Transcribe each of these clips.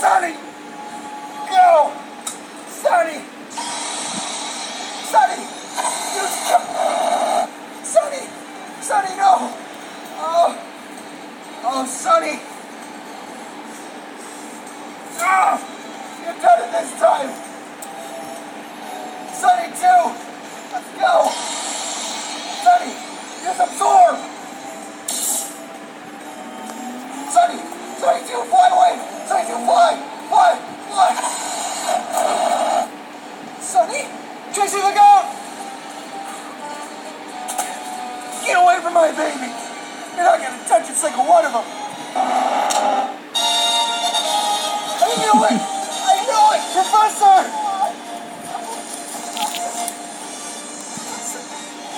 Sonny! Go! Sonny! Sonny! You Sonny! Sonny, no! Oh! Oh, Sonny! Oh! You've done it this time! Sonny, too! Let's go! Sonny! Just absorb! Sonny! Sonny, two, fly away! Sonny, two, fly! Fly! Fly! Sonny! Tracy, look out! Get away from my baby! You're not gonna touch a single one of them! I knew it! I knew it! Professor!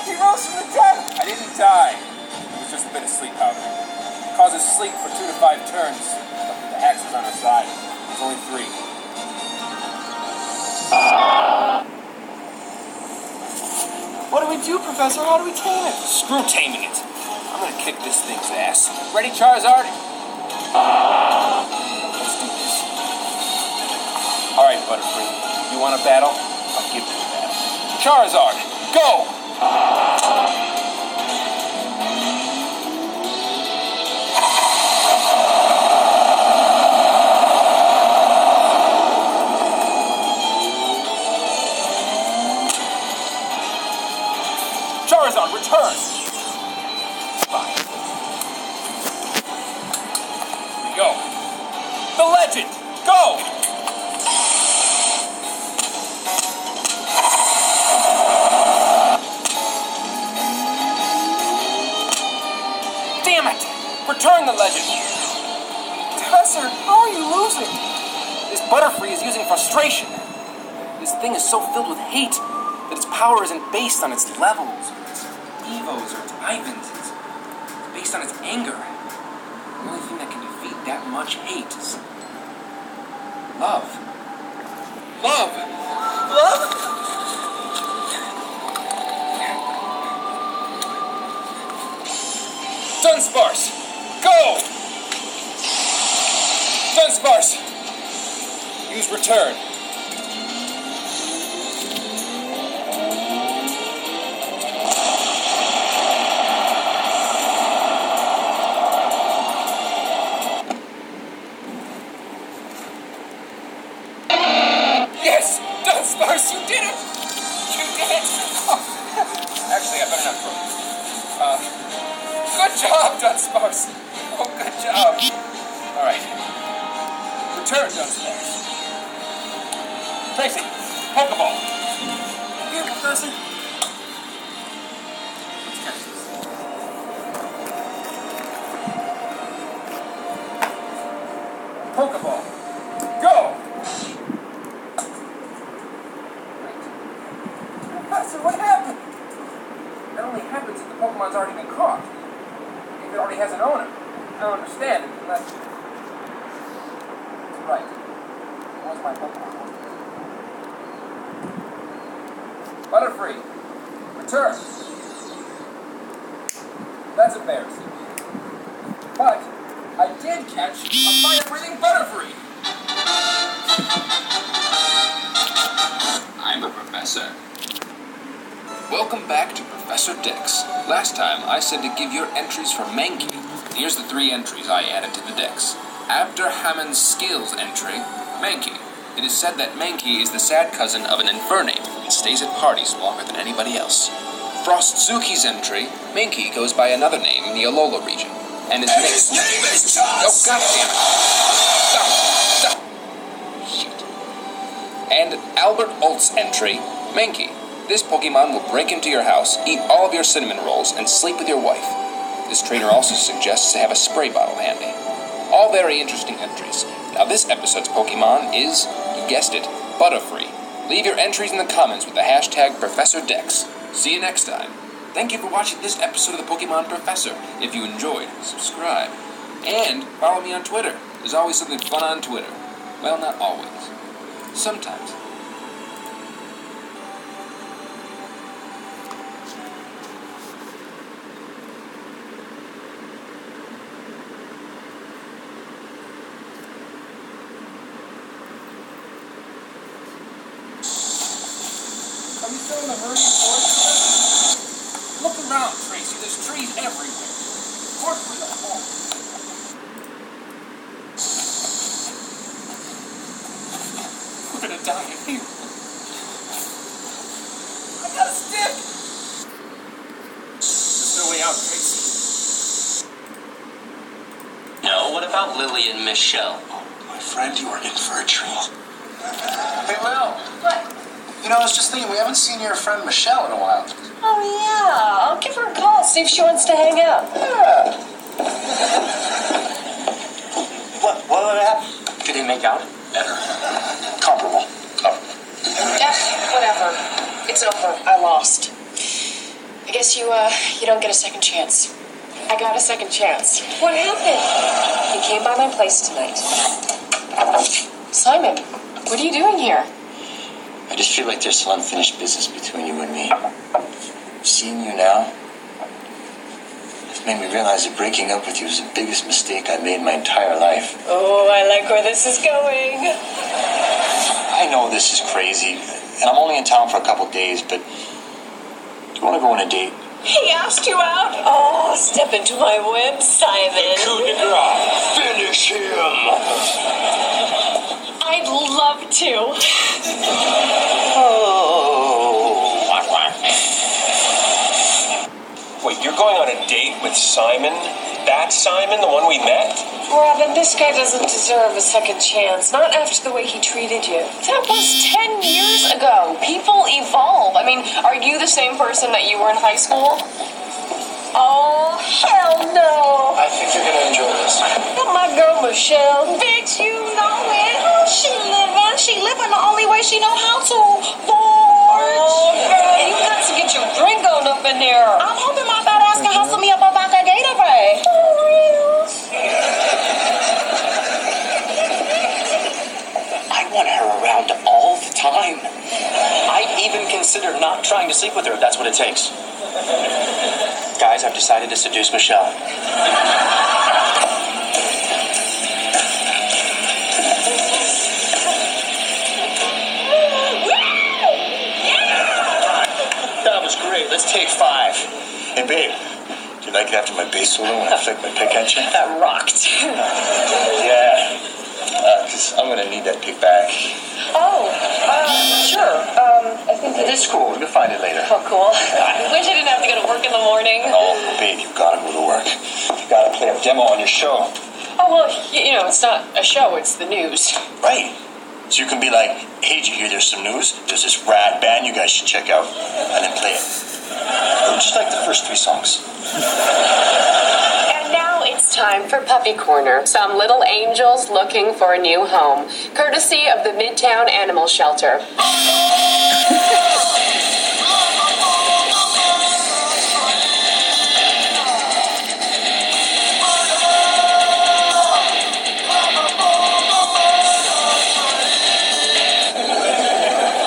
He rose from the dead! I didn't die. It was just a bit of sleep powder. It causes sleep for 2 to 5 turns. But the hex is on our side. There's only 3. What do we do, Professor? How do we tame it? Screw taming it. I'm gonna kick this thing's ass. Ready, Charizard? Let's do this. Alright, Butterfree. You want a battle? I'll give you a battle. Charizard, go! Charizard, return! Fine. Here we go. The legend! Go! Damn it! Return the legend! Professor, how are you losing? This Butterfree is using frustration. This thing is so filled with hate that its power isn't based on its levels, or its Evos, or its Ivans. It's based on its anger. The only thing that can defeat that much hate is love. Love! Love? Dunsparce! Go! Dunsparce! Use return. Yes! Dunsparce, you did it! You did it! Oh. Actually, I better not throw it. Good job, Dunsparce! Oh, good job! Alright. Return, Dunsparce. Tracy, Pokeball! Here, Professor. Let's catch this. Pokeball! Go! Professor, what happened? That only happens if the Pokemon's already been caught. If it already has an owner. I don't understand it unless... That's right. Where's my Pokemon? Butterfree, return. That's embarrassing. But I did catch a fire-breathing Butterfree. I'm a professor. Welcome back to Professor Dex. Last time I said to give your entries for Mankey. Here's the 3 entries I added to the Dex. After Hammond's skills entry, Mankey. It is said that Mankey is the sad cousin of an Infernape and stays at parties longer than anybody else. Frostzuki's entry, Mankey goes by another name in the Alola region, and his name is John. Oh, goddammit. Stop. Shit. And Albert Olt's entry, Mankey. This Pokemon will break into your house, eat all of your cinnamon rolls, and sleep with your wife. This trainer also suggests to have a spray bottle handy. All very interesting entries. Now this episode's Pokemon is, you guessed it, Butterfree. Leave your entries in the comments with the hashtag ProfessorDex. See you next time. Thank you for watching this episode of the Pokemon Professor. If you enjoyed, subscribe. And follow me on Twitter. There's always something fun on Twitter. Well, not always. Sometimes. still in the Meridian Forest? Look around, Tracy. There's trees everywhere. Of course we're not home. We're gonna die in here. I got a stick! There's no way out, Tracy. No, what about Lily and Michelle? My friend, you are in for a treat. Hey, Lil. What? You know, I was just thinking, we haven't seen your friend Michelle in a while. Oh, yeah. I'll give her a call, see if she wants to hang out. Yeah. What happened? Did they make out? Better. Comparable. Yeah, whatever. It's over. I lost. I guess you don't get a second chance. I got a second chance. What happened? You came by my place tonight. Simon, what are you doing here? I just feel like there's some unfinished business between you and me. Seeing you now has made me realize that breaking up with you was the biggest mistake I made in my entire life. Oh, I like where this is going. I know this is crazy, and I'm only in town for a couple days, but do you want to go on a date? He asked you out? Oh, step into my web, Simon. Coup de grace. Finish him! I'd love to. Wait, you're going on a date with Simon? That Simon, the one we met? Robin, this guy doesn't deserve a second chance. Not after the way he treated you. That was 10 years ago. People evolve. I mean, are you the same person that you were in high school? Oh, hell no. I think you're going to enjoy this. Not my girl, Michelle. Bitch, you know it. How's she living? She living the only way she know how to. Lord. Oh, girl, you got to get your drink on up in there. I'm hoping my fat ass can hustle me up a vodka Gatorade. I want her around all the time. I'd even consider not trying to sleep with her if that's what it takes. Guys, I've decided to seduce Michelle. That was great. Let's take 5. Hey, babe, do you like it after my bass solo when I flick my pick at you? That rocked. Yeah, because I'm going to need that pick back. Oh, sure. I think that is It's cool. You'll find it later. oh, cool. I wish I didn't have to go to work in the morning. Oh, babe, you've got to go to work. You've got to play a demo on your show. Oh, well, you know, it's not a show, it's the news. Right. So you can be like, hey, did you hear there's some news? There's this rad band you guys should check out. And then play it. Just like the first 3 songs. And now it's time for Puppy Corner. Some little angels looking for a new home, courtesy of the Midtown Animal Shelter.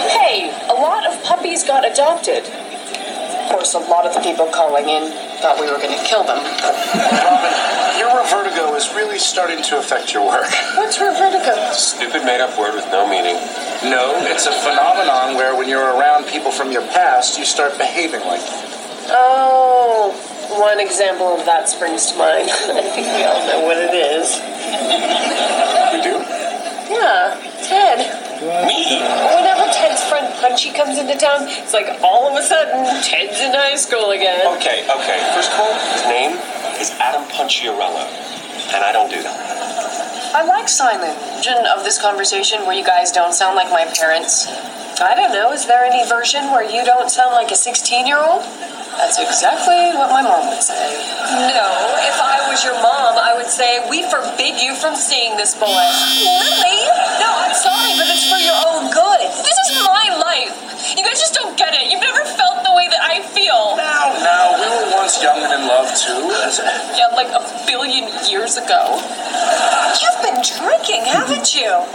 Hey, a lot of puppies got adopted. Of course, a lot of the people calling in thought we were going to kill them. Robin, your vertigo is really starting to affect your work. What's vertigo? Stupid made-up word with no meaning. No, it's a phenomenon where when you're around people from your past, you start behaving like them. Oh, one example of that springs to mind. I think we all know what it is. You do? Yeah, Ted. Whenever Ted's friend Punchy comes into town, it's like all of a sudden Ted's in high school again. Okay. First of all, his name is Adam Punciarello, and I don't do that. I like Simon. Version of this conversation where you guys don't sound like my parents. I don't know, is there any version where you don't sound like a 16-year-old? That's exactly what my mom would say. No, if I was your mom, I would say, we forbid you from seeing this boy. Lily? No, I'm sorry, but it's for your own good. This is my life. You guys just don't get it. You've never felt the way that I feel. Now, we were once young and in love, too. Yeah, like a billion years ago. You've been drinking, haven't you?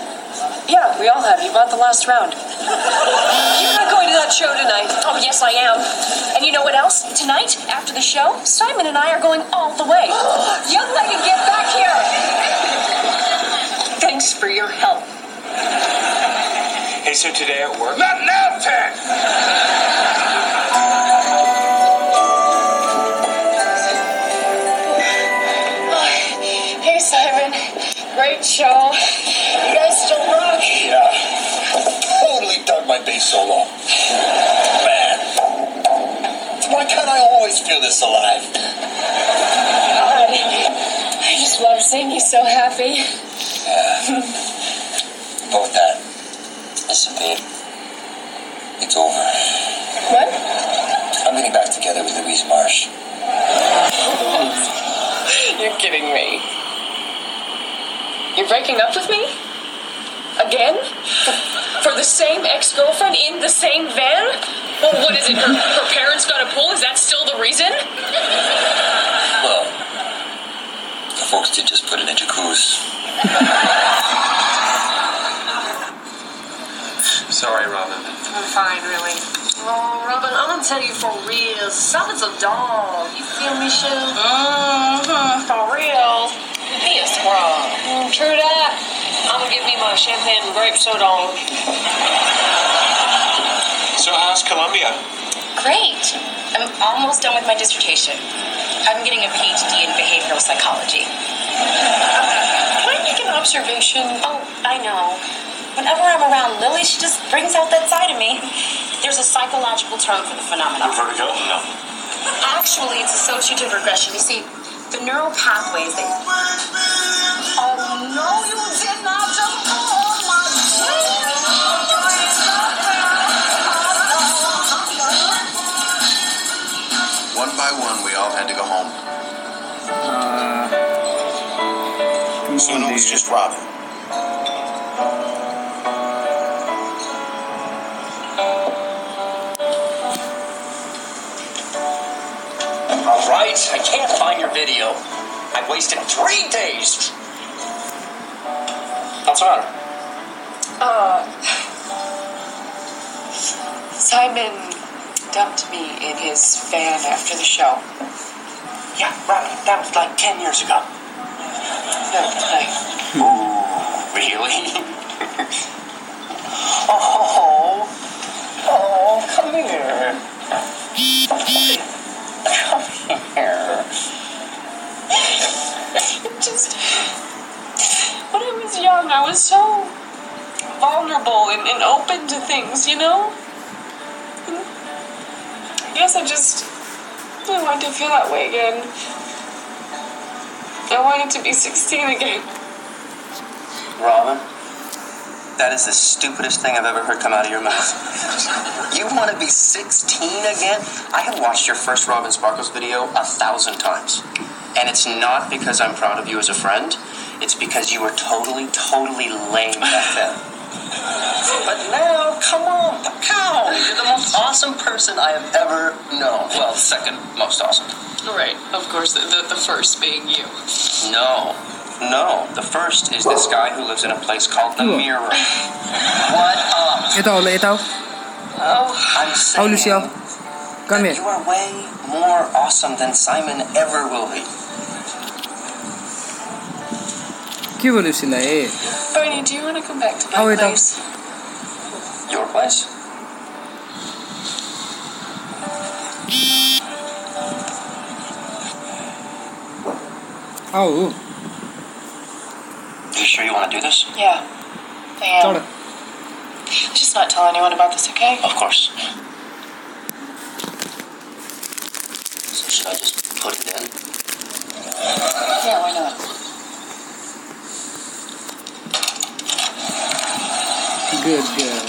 Yeah, we all have. You bought the last round. You're not going to that show tonight. Oh, yes, I am. And you know what else? Tonight, after the show, Simon and I are going all the way. Young lady, get back here. Thanks for your help. Hey, so today at work... Not now, Ted! You guys still rock. Yeah. Totally dug my bass solo. Man. Why can't I always feel this alive? God, I just love seeing you so happy. Yeah. About that. Listen, babe. It's over. What? I'm getting back together with Louise Marsh. You're kidding me. You're breaking up with me? Again? For the same ex-girlfriend in the same van? Well, what is it? Her parents got a pool? Is that still the reason? Well, the folks did just put in a jacuzzi. Sorry, Robin. I'm fine, really. Oh, Robin, I'm gonna tell you for real. Simon's a dog. You feel me, Sue? For real. Be a squirrel. True that. I'm gonna give me my champagne and grape soda on. So how's Columbia? Great. I'm almost done with my dissertation. I'm getting a PhD in behavioral psychology. Can I make an observation? Oh, I know. Whenever I'm around Lily, she just brings out that side of me. There's a psychological term for the phenomenon. Vertigo? No. Actually, it's associative regression. You see, the neural pathways that... Oh, no, you did not just call my One by one, we all had to go home. Soon it was just Robin. All right, I can't find your video. I wasted 3 days. What's the matter? Simon dumped me in his van after the show. Yeah, right. That was like 10 years ago. No, tonight. Ooh, really? Oh, come here. Come here. Just... When I was young, I was so vulnerable and open to things, you know? And I guess I want to feel that way again. I wanted to be 16 again. Robin, that is the stupidest thing I've ever heard come out of your mouth. You want to be 16 again? I have watched your first Robin Sparkles video 1,000 times. And it's not because I'm proud of you as a friend. It's because you were totally lame back then. But now, come on, pow! You're the most awesome person I have ever known. Well, second most awesome. Right, of course, the first being you. No. The first is this guy who lives in a place called the Mirror. What up? Ito. Oh, I'm saying Lucio. Come that here. you are way more awesome than Simon ever will be. के बोल्यो सिला ए Bernie, do you want to come back to my wait, place? Your place? आओ You sure you want to do this? Yeah, I am. चढ Just not tell anyone about this, okay? Of course. So should I just put it in? Yeah, why not? Good girl.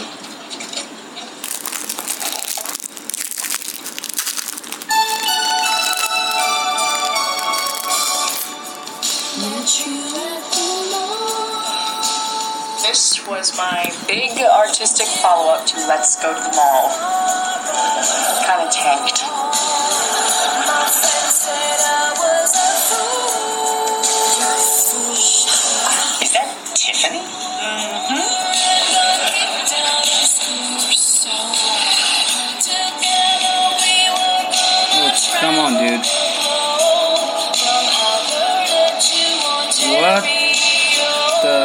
This was my big artistic follow-up to Let's Go to the Mall. Kind of tanked. Is that Tiffany? Oh, come on, dude. What the...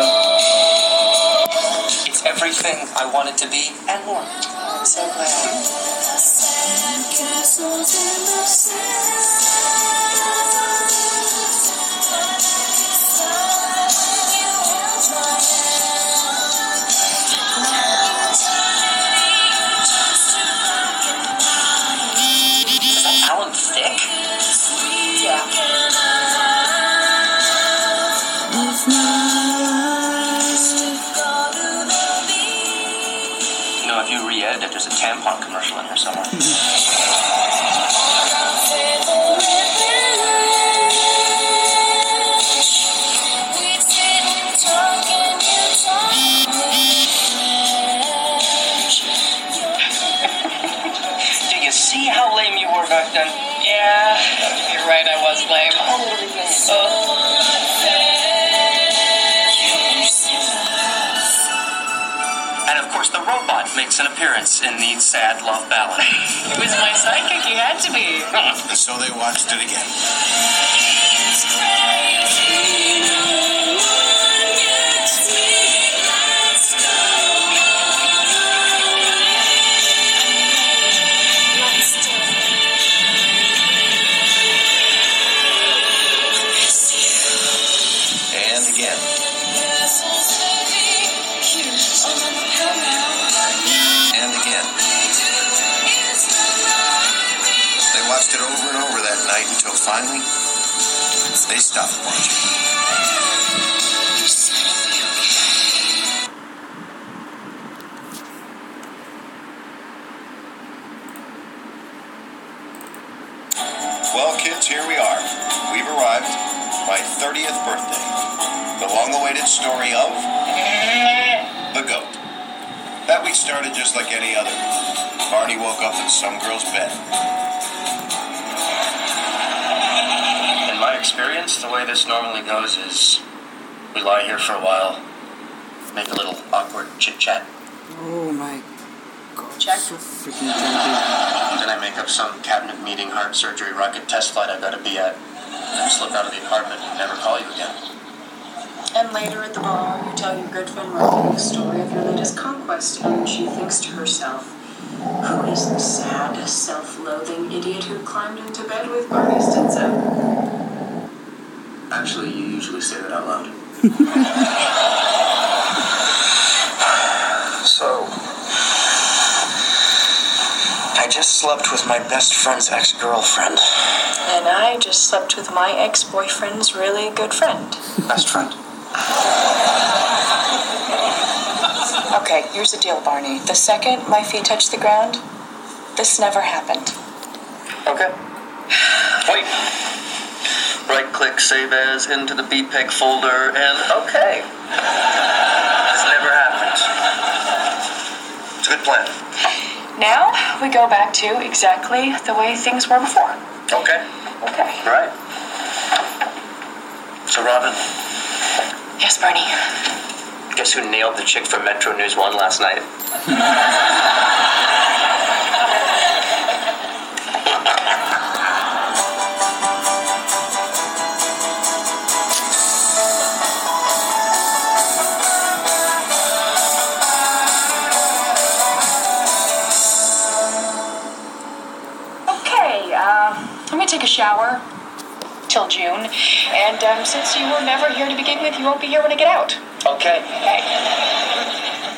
It's everything I wanted to be and more. I'm so glad. confident there's a tampon commercial in here somewhere. Do you see how lame you were back then? Yeah, you're right, I was lame. And of course, the robot makes an appearance in the sad love ballad. It was my sidekick, you had to be. And so they watched it again. And again. And again. They watched it over and over that night until finally they stopped watching. Well, kids, here we are. We've arrived. My 30th birthday. The long-awaited story of the goat. That week started just like any other. Barney woke up in some girl's bed. In my experience, the way this normally goes is we lie here for a while, make a little awkward chit-chat. Oh my god. Check. So freaking tempting. Then I make up some cabinet meeting, heart surgery, rocket test flight I've got to be at. Then slip out of the apartment and never call you again. And later at the bar, you tell your good friend Martha the story of your latest conquest, and she thinks to herself, who is the sad, self-loathing idiot who climbed into bed with Barney Stinson? Actually, you usually say that out loud. So, I just slept with my best friend's ex-girlfriend. And I just slept with my ex-boyfriend's really good friend. Best friend. Okay, here's the deal, Barney. The second my feet touch the ground, this never happened. Okay. Wait. Right-click, save as, into the BPEG folder, and okay. This never happened. It's a good plan. Now, we go back to exactly the way things were before. Okay. Okay. Right. So, Robin, Yes, Barney. guess who nailed the chick from Metro News 1 last night? Okay, let me take a shower till June. And since you were never here to begin with, you won't be here when I get out. Okay. Okay.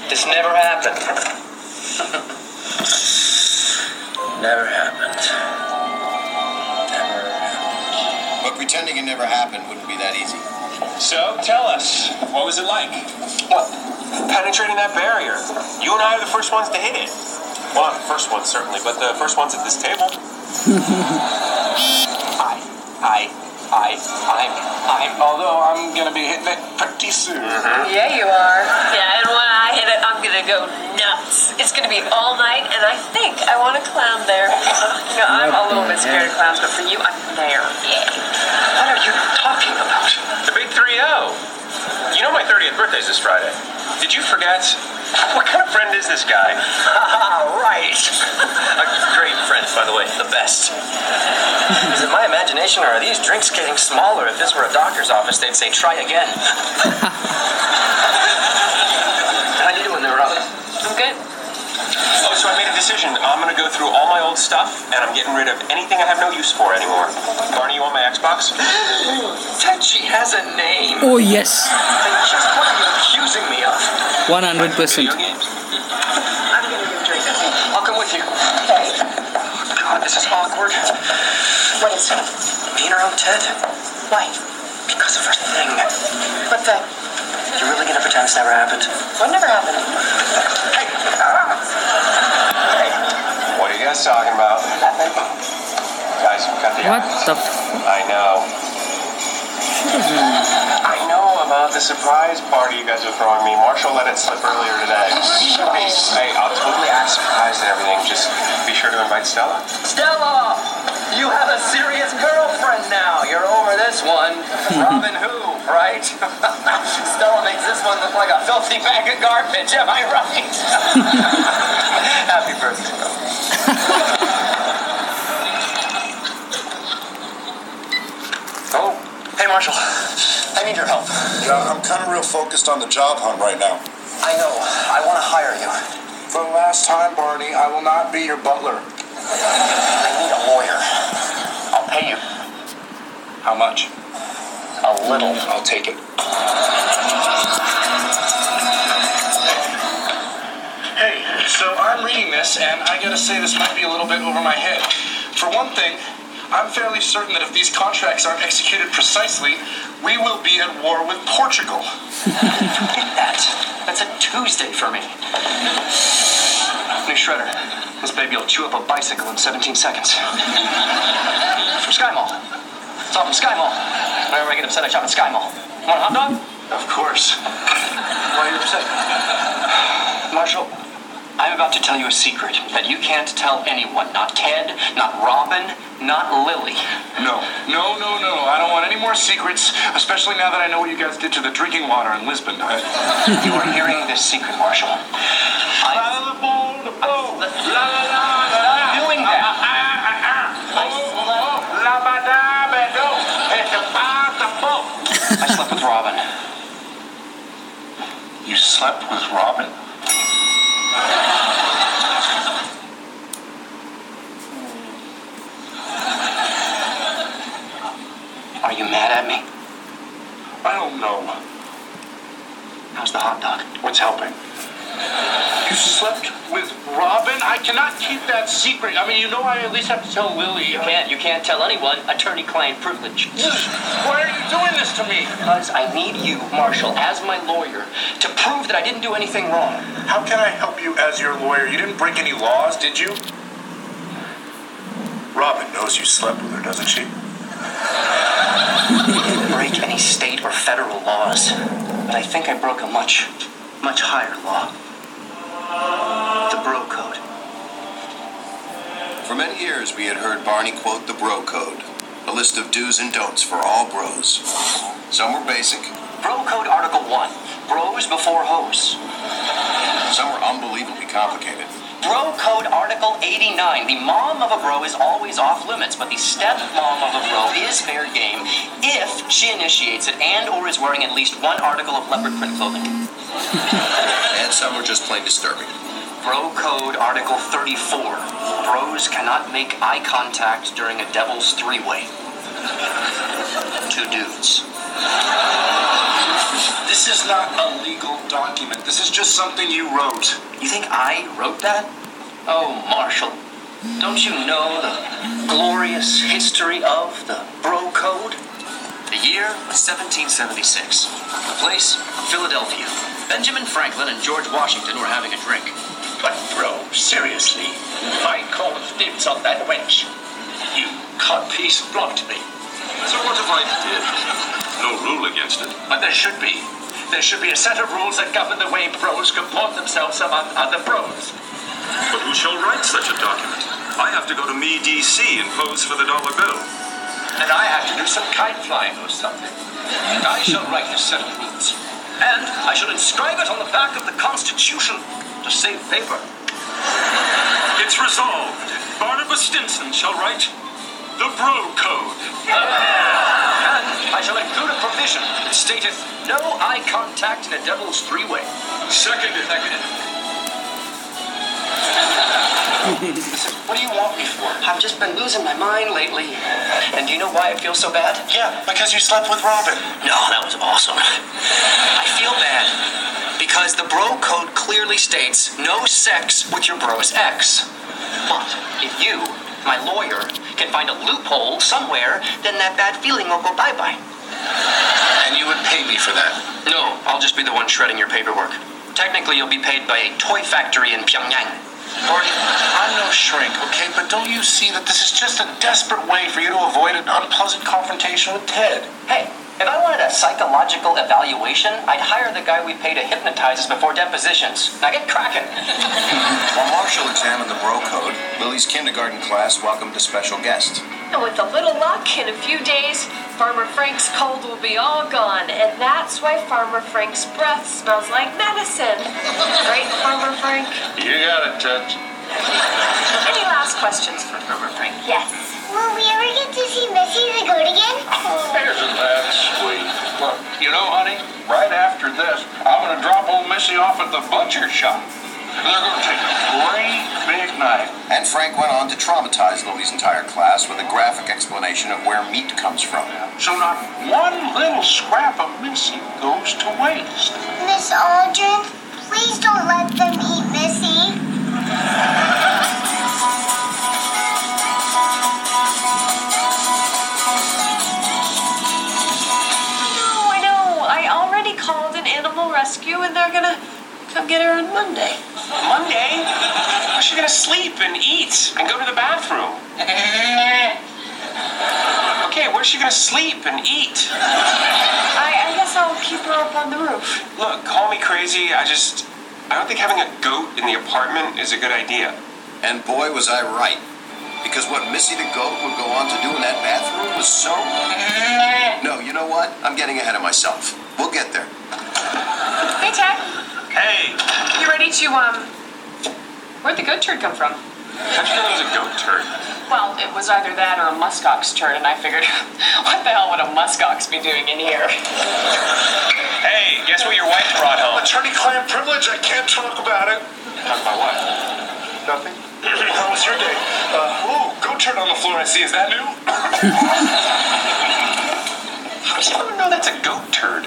This never happened. Never happened. Never happened. But pretending it never happened wouldn't be that easy. So, tell us, what was it like? What? Penetrating that barrier. You and I are the first ones to hit it. Well, not the first ones, certainly, but the first ones at this table. Although I'm gonna be hitting it pretty soon. Yeah, you are. Yeah, and when I hit it, I'm gonna go nuts. It's gonna be all night, and I think I want a clown there. You know, I'm a little bit scared of clowns, but for you, I'm there. Yeah. What are you talking about? The big 3-0. You know my 30th birthday's this Friday. Did you forget? What kind of friend is this guy? Right. Great friends, by the way. The best. Is it my imagination, or are these drinks getting smaller? If this were a doctor's office, they'd say, try again. How you doing there, Robin? I'm good. Oh, so I made a decision. I'm going to go through all my old stuff, and I'm getting rid of anything I have no use for anymore. Barney, you want my Xbox? Ted, she has a name. Oh yes. Then just what are you accusing me of? 100%. Video games. I'm going to go drink. I'll come with you. God, this is awkward. What is it? Being around Ted. Why? Because of her thing. What thing? You're really going to pretend this never happened? What never happened? Hey! Got the What eyes. the I know. She doesn't. I know about the surprise party you guys are throwing me. Marshall let it slip earlier today. Hey, I'll totally act surprised and everything. Just be sure to invite Stella. Stella! You have a serious girlfriend now. You're over this one. Robin who, right? Stella makes this one look like a filthy bag of garbage. Am I right? Happy birthday, Stella. Oh, hey, Marshall. I need your help. Yeah, I'm kind of real focused on the job hunt right now. I know. I want to hire you. For the last time, Barney, I will not be your butler. I need a lawyer. I'll pay you. How much? A little. I'll take it. Hey, so I'm reading this, and I gotta say this might be a little bit over my head. For one thing, I'm fairly certain that if these contracts aren't executed precisely, we will be at war with Portugal. Forget that. That's a Tuesday for me. New shredder. This baby will chew up a bicycle in 17 seconds. From Sky Mall. It's all from Sky Mall. Whenever I get upset, I shop at Sky Mall. Want a hot dog? Of course. Why are you upset? Marshall, I'm about to tell you a secret that you can't tell anyone. Not Ted, not Robin, not Lily. No. I don't want any more secrets, especially now that I know what you guys did to the drinking water in Lisbon. You are hearing this secret, Marshall. Doing that. I slept with Robin. You slept with Robin? Are you mad at me? I don't know. How's the hot dog? What's helping? You slept with Robin? I cannot keep that secret. I mean, you know I at least have to tell Lily. You can't tell anyone. Attorney-client privilege. Why are you doing this to me? Because I need you, Marshall, as my lawyer, to prove that I didn't do anything wrong. How can I help you as your lawyer? You didn't break any laws, did you? Robin knows you slept with her, doesn't she? I didn't break any state or federal laws, but I think I broke a much higher law. The Bro Code. For many years, we had heard Barney quote the Bro Code, a list of do's and don'ts for all bros. Some were basic. Bro Code Article 1, bros before hoes. Some were unbelievably complicated. Bro Code Article 89, the mom of a bro is always off limits, but the step-mom of a bro is fair game if she initiates it and or is wearing at least one article of leopard print clothing. And some were just plain disturbing. Bro Code Article 34, bros cannot make eye contact during a devil's three-way. 2 dudes. This is not a legal document. This is just something you wrote. You think I wrote that? Oh, Marshall, don't you know the glorious history of the Bro Code? The year was 1776. The place, Philadelphia. Benjamin Franklin and George Washington were having a drink. But, bro, seriously, I called dibs on that wench. You codpiece blocked me. So what if I did? No rule against it. But there should be. There should be a set of rules that govern the way bros comport themselves among other bros. But who shall write such a document? I have to go to me DC and pose for the dollar bill. And I have to do some kite flying or something. And I shall write a set of rules. And I shall inscribe it on the back of the Constitution to save paper. It's resolved. Barnabas Stinson shall write the Bro Code. And I shall include a provision that stateth no eye contact in a devil's three-way. Seconded. Listen, what do you want me for? I've just been losing my mind lately. And do you know why I feel so bad? Yeah, because you slept with Robin. No, that was awesome. I feel bad because the Bro Code clearly states no sex with your bro's ex. But if you, my lawyer, can find a loophole somewhere, then that bad feeling will go bye-bye. And you would pay me for that? No, I'll just be the one shredding your paperwork. Technically, you'll be paid by a toy factory in Pyongyang. Barney, I'm no shrink, okay? But don't you see that this is just a desperate way for you to avoid an unpleasant confrontation with Ted? Hey, if I wanted a psychological evaluation, I'd hire the guy we pay to hypnotize us before depositions. Now get cracking. While Marshall examined the bro code, Lily's kindergarten class welcomed a special guest. And with a little luck, in a few days, Farmer Frank's cold will be all gone. And that's why Farmer Frank's breath smells like medicine. Right, Farmer Frank? You got it, Ted. Any last questions for Farmer Frank? Yes. Will we ever get to see Missy the goat again? Isn't that sweet? Look, you know, honey, right after this, I'm going to drop old Missy off at the butcher shop. They're going to take a great big knife. And Frank went on to traumatize Lily's entire class with a graphic explanation of where meat comes from. So not one little scrap of Missy goes to waste. Miss Aldrin, please don't let them eat Missy. I know. I already called an animal rescue and they're going to come get her on Monday. Monday? She's gonna sleep and eat and go to the bathroom. Okay, where's she gonna sleep and eat? I guess I'll keep her up on the roof. Look, call me crazy. I don't think having a goat in the apartment is a good idea. And boy, was I right. Because what Missy the goat would go on to do in that bathroom was so... No, you know what? I'm getting ahead of myself. We'll get there. Hey, Ted. Hey, You ready to, where'd the goat turd come from? how'd you know it was a goat turd? Well, it was either that or a muskox turd, and I figured, what the hell would a muskox be doing in here? Hey, guess what your wife brought home? Attorney-client privilege, I can't talk about it. Talk about what? Nothing. How was your day? Goat turd on the floor, I see. Is that new? How does everyone know that's a goat turd?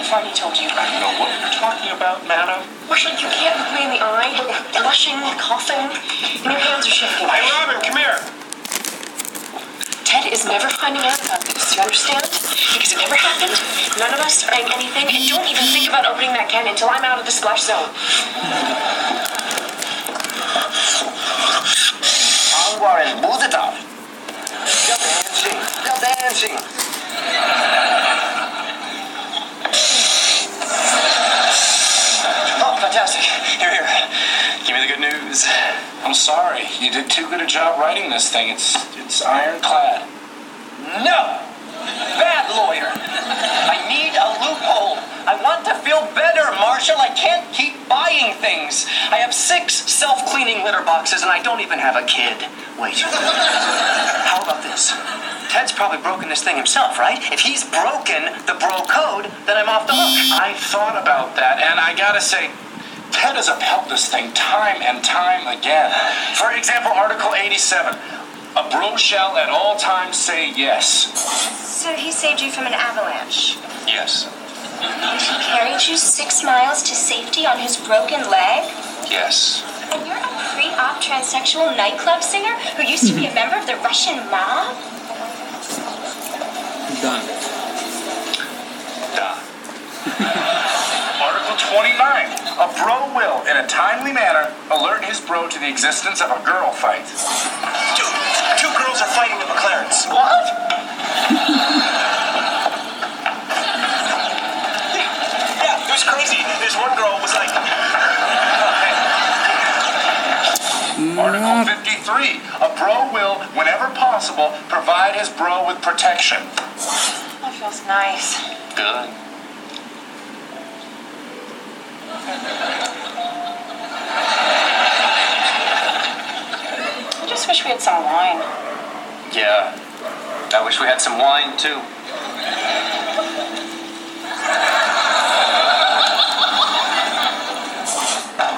I've already told you. I don't know what you're talking about, madam. Marshall, you can't look me in the eye. Blushing, coughing, and your hands are shaking. Hey, Robin, come here. Ted is never finding out about this, you understand? Because it never happened. None of us sprang anything, and don't even think about opening that can until I'm out of the splash zone. Still dancing. Oh, fantastic. You're here. Give me the good news. I'm sorry. You did too good a job writing this thing. It's ironclad. No! Bad lawyer. I need a loophole. I want to feel better, Marshall. I can't keep buying things. I have 6 self-cleaning litter boxes and I don't even have a kid. Wait. How about this? Ted's probably broken this thing himself, right? If he's broken the bro code, then I'm off the hook. I thought about that, and I gotta say, Ted has upheld this thing time and time again. For example, Article 87. A bro shall at all times say yes. So he saved you from an avalanche. Yes. He carried you 6 miles to safety on his broken leg? Yes. And you're a pre-op transsexual nightclub singer who used to be a member of the Russian mob? Done. Duh. Article 29. A bro will, in a timely manner, alert his bro to the existence of a girl fight. Dude, 2 girls are fighting at McLaren's. What? Yeah, it was crazy. This one girl was like... Article 53. A bro will, whenever possible, provide his bro with protection. That feels nice. Good. I just wish we had some wine. Yeah. I wish we had some wine, too.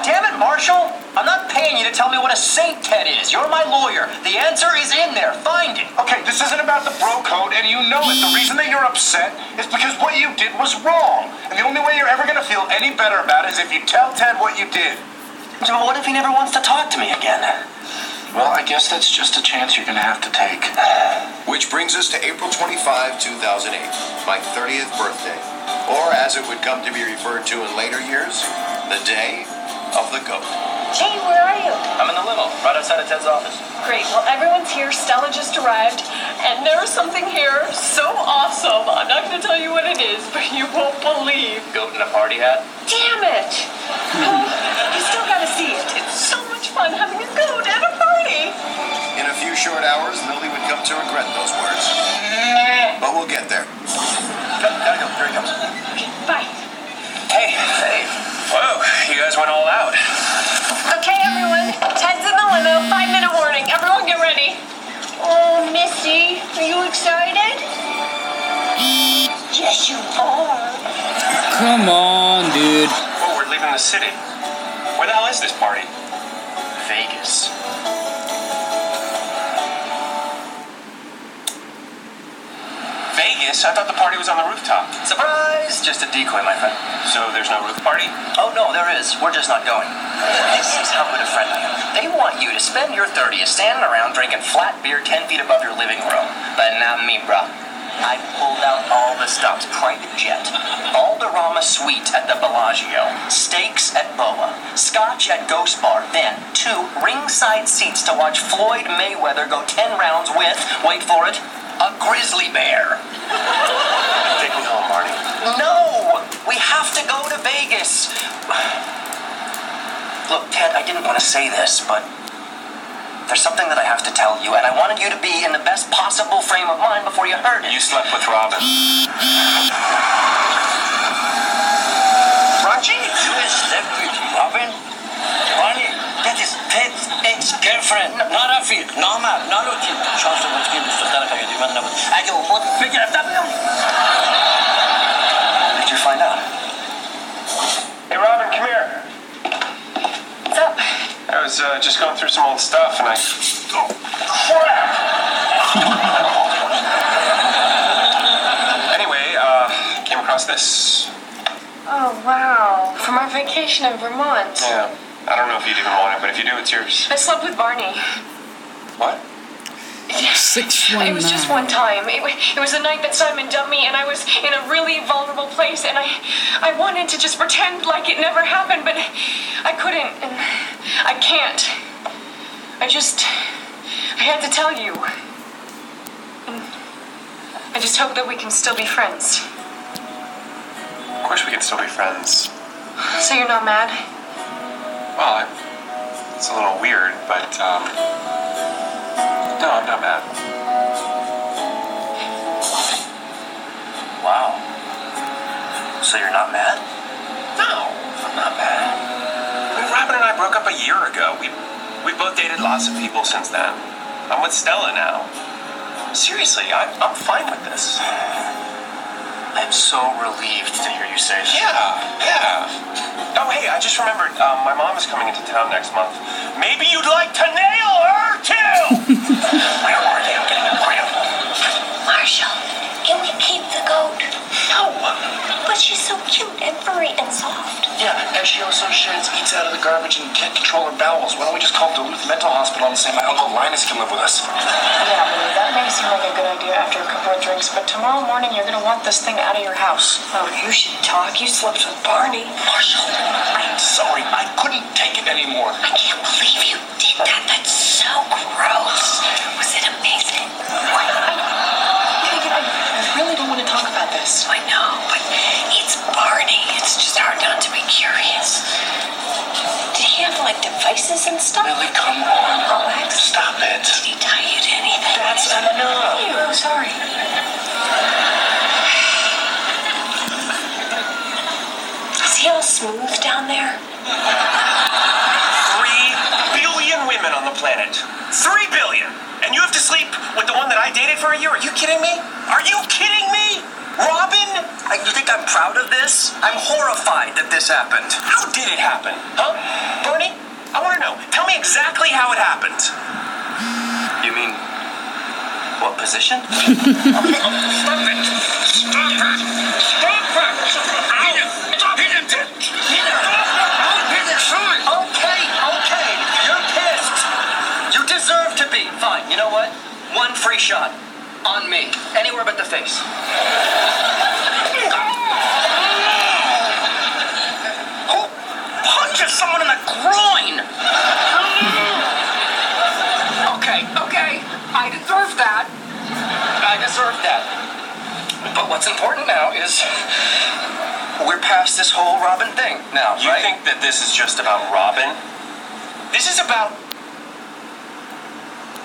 Damn it, Marshall! I'm not paying you to tell me what a saint Ted is. You're my lawyer. The answer is in there. Find it. Okay, this isn't about the bro code, and you know it. The reason that you're upset is because what you did was wrong. And the only way you're ever going to feel any better about it is if you tell Ted what you did. So what if he never wants to talk to me again? Well, I guess that's just a chance you're gonna have to take. Which brings us to April 25, 2008, my 30th birthday. Or, as it would come to be referred to in later years, the day of the goat. Jane, where are you? I'm in the limo, right outside of Ted's office. Great. Well, everyone's here. Stella just arrived. And there's something here so awesome. I'm not going to tell you what it is, but you won't believe. Goat in a party hat? Damn it! Oh, you still got to see it. It's so much fun having a goat at a party. In a few short hours, Lily would come to regret those words. But we'll get there. Gotta go. Here he comes. Okay, bye. Hey. Whoa, you guys went all out. Okay, everyone. Ted's in the limo. 5-minute warning. Everyone get ready. Oh, Missy, are you excited? Yes, you are. Come on, dude. Oh, we're leaving the city. Where the hell is this party? Vegas. Vegas? I thought the party was on the rooftop. Surprise! Just a decoy, my friend. So there's no roof party? Oh, no, there is. We're just not going. This is how good a friend I am. They want you to spend your 30th standing around drinking flat beer 10 feet above your living room. But not me, bruh. I pulled out all the stops. Private jet. Alderama suite at the Bellagio. Steaks at Boa. Scotch at Ghost Bar. Then 2 ringside seats to watch Floyd Mayweather go 10 rounds with, wait for it, a grizzly bear. Take me home, Marty. No! We have to go to Vegas. Look, Ted, I didn't want to say this, but there's something that I have to tell you, and I wanted you to be in the best possible frame of mind before you heard it. You slept with Robin. Roger, you slept with Robin? Ronnie, that is Ted's ex-girlfriend. Not Afi, normal, not Lutin. Chance de votre gueule, sur ta caille du man. I go, what figure of that? Did you find out? Hey, Robin, come here. What's up? I was just going through some old stuff, and I... Oh, crap! Anyway, came across this. Oh, wow. From our vacation in Vermont. Yeah. I don't know if you'd even want it, but if you do, it's yours. I slept with Barney. What? 619. It was just one time. It was the night that Simon dumped me, and I was in a really vulnerable place, and I wanted to just pretend like it never happened, but I couldn't, and I can't. I had to tell you. And I just hope that we can still be friends. Of course we can still be friends. So you're not mad? Well, it's a little weird, but, no, I'm not mad. Wow. So you're not mad? No, I'm not mad. I mean, Robin and I broke up a year ago. We've both dated lots of people since then. I'm with Stella now. Seriously, I'm fine with this. I'm so relieved to hear you say that. Yeah. Oh, hey, I just remembered, my mom is coming into town next month. Maybe you'd like to nail her, too! Where are they? I'm getting a cramp. Marshall, can we keep the goat? No. But she's so cute and furry and soft. Yeah, and she also sheds, eats out of the garbage, and can't control her bowels. Why don't we just call Duluth Mental Hospital and say my Uncle Linus can live with us? Yeah, Lily, that may seem like a good idea after a couple of drinks, but tomorrow morning you're gonna want this thing out of your house. Oh, you should talk. You slept with Barney. Marshall, I'm sorry. I couldn't take it anymore. I can't believe you did that. That's so gross. Was it amazing? I really don't want to talk about this. I know, but it's Barney. It's just hard not to be curious. Did he have, like, devices and stuff? Lily, come on. Relax. Stop it. Did he tie you to anything? That's enough. Oh, sorry. Is he all smooth down there? 3 billion women on the planet. 3 billion! And you have to sleep with the one that I dated for a year? Are you kidding me? Are you kidding me? Robin? You think I'm proud of this? I'm horrified that this happened. How did it happen? Huh? Bernie? I want to know. Tell me exactly how it happened. You mean, what position? Stop it! Stop it! Stop it! Stop it! Stop hit him! Hit him! Okay. You're pissed. You deserve now is we're past this whole Robin thing now, You right? think that this is just about Robin? This is about...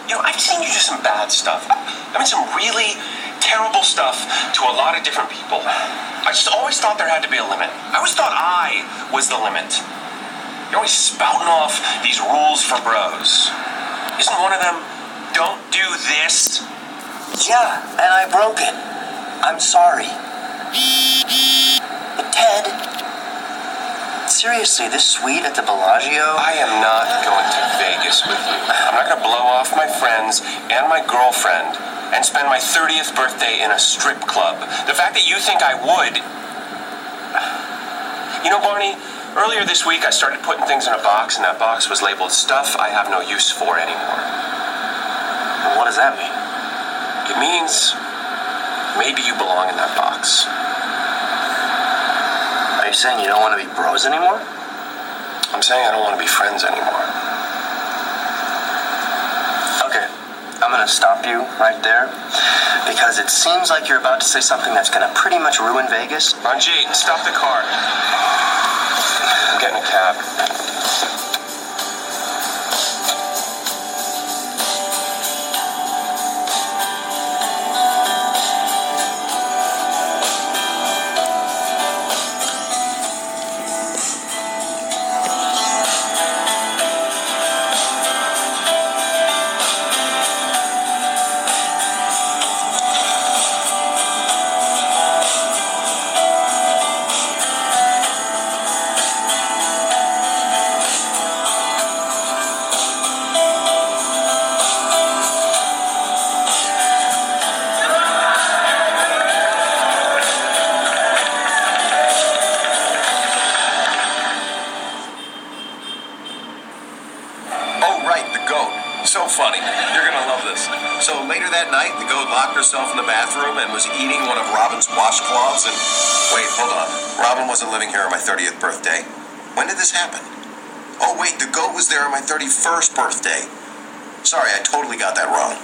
I've seen you do some bad stuff. I mean, some really terrible stuff to a lot of different people. I just always thought there had to be a limit. I always thought I was the limit. You're always spouting off these rules for bros. Isn't one of them, don't do this? Yeah, and I broke it. I'm sorry. But Ted, seriously, this suite at the Bellagio? I am not going to Vegas with you. I'm not going to blow off my friends and my girlfriend and spend my 30th birthday in a strip club. The fact that you think I would... Barney, earlier this week I started putting things in a box, and that box was labeled stuff I have no use for anymore. Well, what does that mean? It means maybe you belong in that box. Are you saying you don't want to be bros anymore? I'm saying I don't want to be friends anymore. Okay, I'm gonna stop you right there because it seems like you're about to say something that's gonna pretty much ruin Vegas. Ranjit, stop the car. I'm getting a cab. So funny. You're gonna love this. So later that night, the goat locked herself in the bathroom and was eating one of Robin's washcloths and... Wait, hold on. Robin wasn't living here on my 30th birthday. When did this happen? Oh, wait, the goat was there on my 31st birthday. Sorry, I totally got that wrong.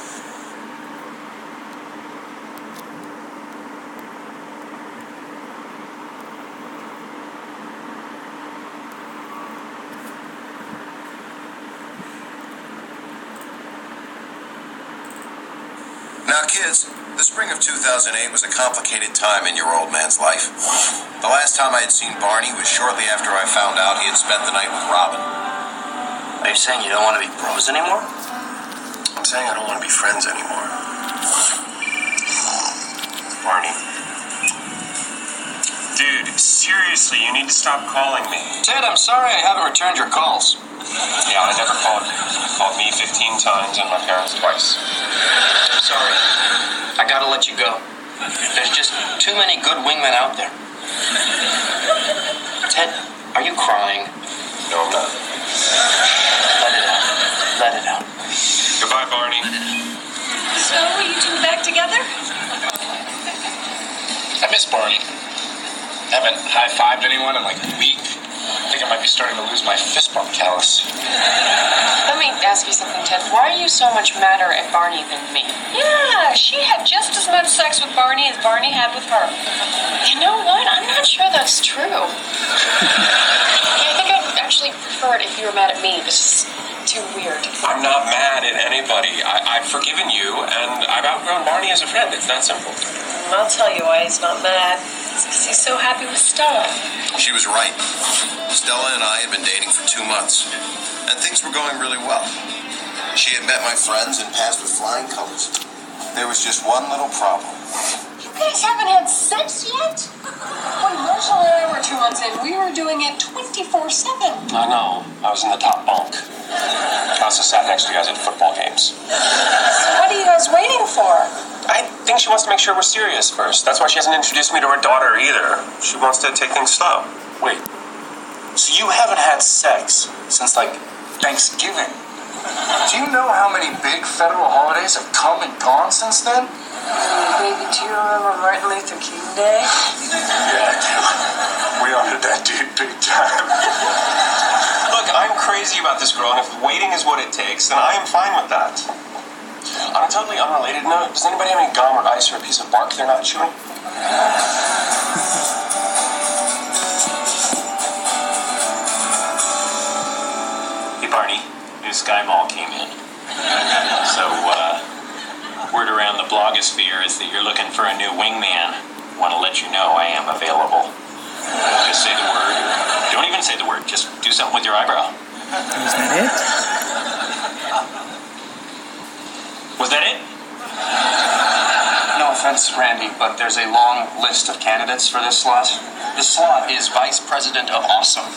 Now, kids, the spring of 2008 was a complicated time in your old man's life. The last time I had seen Barney was shortly after I found out he had spent the night with Robin. Are you saying you don't want to be bros anymore? I'm saying I don't want to be friends anymore. Barney. Dude, seriously, you need to stop calling me. Ted, I'm sorry I haven't returned your calls. Yeah, I never called you. You called me 15 times and my parents twice. Sorry. I gotta let you go. There's just too many good wingmen out there. Ted, are you crying? No, I'm not. Let it out. Let it out. Goodbye, Barney. So, you two back together? I miss Barney. I haven't high-fived anyone in like a week. I think I might be starting to lose my fist bump callus. Let me ask you something, Ted. Why are you so much madder at Barney than me? Yeah, she had just as much sex with Barney as Barney had with her. You know what? I'm not sure that's true. I think I'd actually prefer it if you were mad at me. This is too weird. I'm not mad at anybody. I've forgiven you, and I've outgrown Barney as a friend. It's that simple. I'll tell you why he's not mad. It's because he's so happy with Stella. She was right. Stella and I had been dating for 2 months, and things were going really well. She had met my friends and passed with flying colors. There was just one little problem. You guys haven't had sex yet? When Marshall and I were 2 months in, we were doing it 24/7. I know. I was in the top bunk. I also sat next to you guys at football games. So what are you guys waiting for? I think she wants to make sure we're serious first. That's why she hasn't introduced me to her daughter either. She wants to take things slow. Wait, so you haven't had sex since like Thanksgiving? Do you know how many big federal holidays have come and gone since then? Baby, do you remember Martin Luther King Day? Yeah, I do. We honored that dude big time. Look, I'm crazy about this girl, and if waiting is what it takes, then I am fine with that. On a totally unrelated note, does anybody have any gum or ice or a piece of bark they're not chewing? Hey, Barney. New Sky Mall came in. So, word around the blogosphere is that you're looking for a new wingman. Want to let you know I am available. Just say the word. Don't even say the word. Just do something with your eyebrow. Is that it? Was that it? No offense, Randy, but there's a long list of candidates for this slot. This slot is Vice President of Awesome.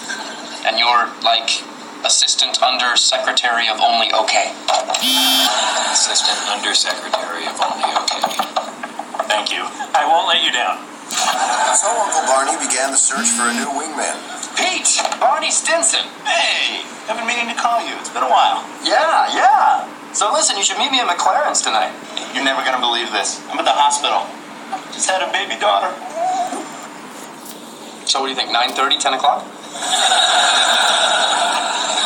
And you're, like, Assistant Under-Secretary of Only Okay. Assistant Undersecretary of Only Okay. Thank you. I won't let you down. So Uncle Barney began the search for a new wingman. Pete! Barney Stinson! Hey, I've been meaning to call you. It's been a while. Yeah. So listen, you should meet me at McLaren's tonight. You're never gonna believe this. I'm at the hospital. Just had a baby daughter. So what do you think, 9:30, 10 o'clock?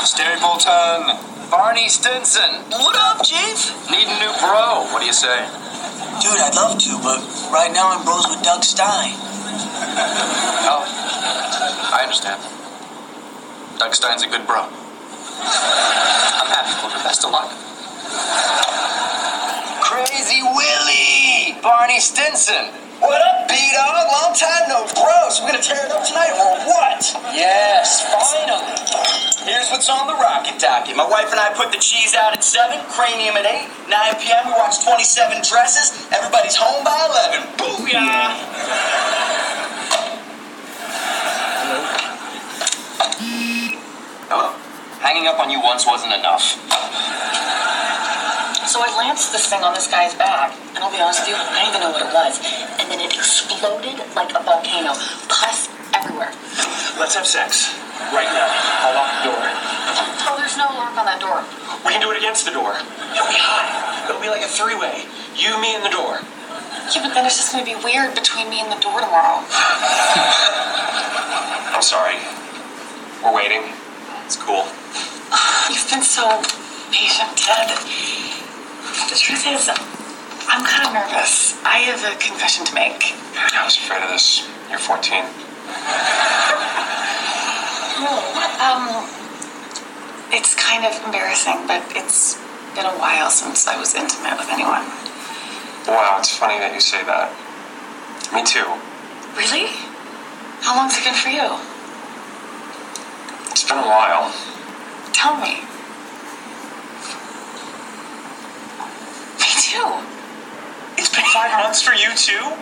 Stapleton! Barney Stinson! What up, Chief? Need a new bro. What do you say? Dude, I'd love to, but right now I'm bros with Doug Stein. Oh, I understand. Doug Stein's a good bro. I'm happy for him. Best of luck. Crazy Willie! Barney Stinson! What up, B-Dog? Long time no bro, so we're gonna tear it up tonight, or what? Yes, finally! Here's what's on the rocket docket. My wife and I put the cheese out at 7, cranium at 8, 9 p.m. we watch 27 dresses, everybody's home by 11. Booyah! Hello? Hanging up on you once wasn't enough. So I lanced this thing on this guy's back, and I'll be honest with you, I didn't even know what it was. And then it exploded like a volcano. Pus everywhere. Let's have sex. Right now. I'll lock the door. Oh, there's no lock on that door. We can do it against the door. It'll be hot. It'll be like a three-way. You, me, and the door. Yeah, but then it's just going to be weird between me and the door tomorrow. I'm sorry. We're waiting. It's cool. You've been so patient, Ted. The truth is, I'm kind of nervous. I have a confession to make. I was afraid of this. You're 14. It's kind of embarrassing, but it's been a while since I was intimate with anyone. Wow, it's funny that you say that. Me too. Really? How long's it been for you? It's been a while. Tell me. Me too. It's been 5 months for you too?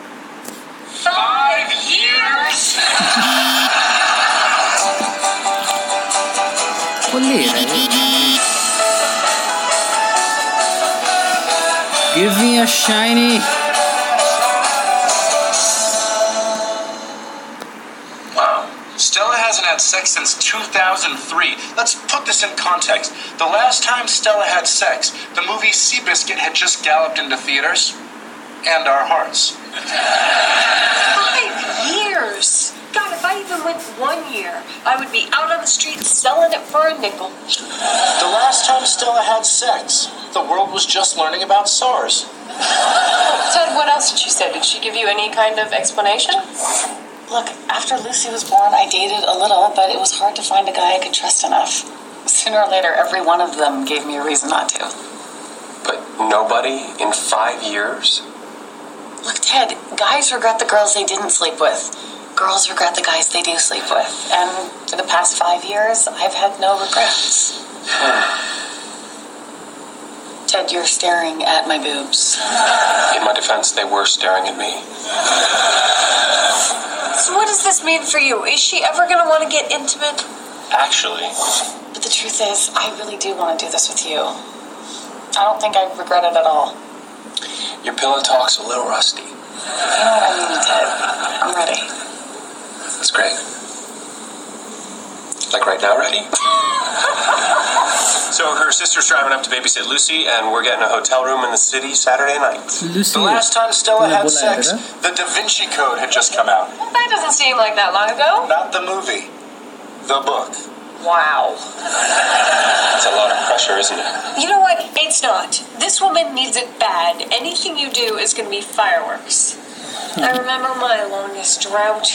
5 years? Vuol dire? Give me a shiny. Wow. Stella hasn't had sex since 2003. Let's put this in context. The last time Stella had sex, the movie Seabiscuit had just galloped into theaters. And our hearts. 5 years? God, if I even went 1 year, I would be out on the street selling it for a nickel. The last time Stella had sex, the world was just learning about SARS. Ted, what else did she say? Did she give you any kind of explanation? Look, after Lucy was born, I dated a little, but it was hard to find a guy I could trust enough. Sooner or later, every one of them gave me a reason not to. But nobody in 5 years? Look, Ted, guys regret the girls they didn't sleep with. Girls regret the guys they do sleep with. And for the past 5 years, I've had no regrets. Ted, you're staring at my boobs. In my defense, they were staring at me. So what does this mean for you? Is she ever going to want to get intimate? Actually. But the truth is, I really do want to do this with you. I don't think I regret it at all. Your pillow talk's a little rusty. You know what I mean, Ted. I'm ready. That's great. Like right now, ready? So her sister's driving up to babysit Lucy, and we're getting a hotel room in the city Saturday night. The last time Stella had sex, the Da Vinci Code had just come out. That doesn't seem like that long ago. Not the movie. The book. Wow. That's a lot of pressure, isn't it? You know what? It's not. This woman needs it bad. Anything you do is going to be fireworks. I remember my longest drought.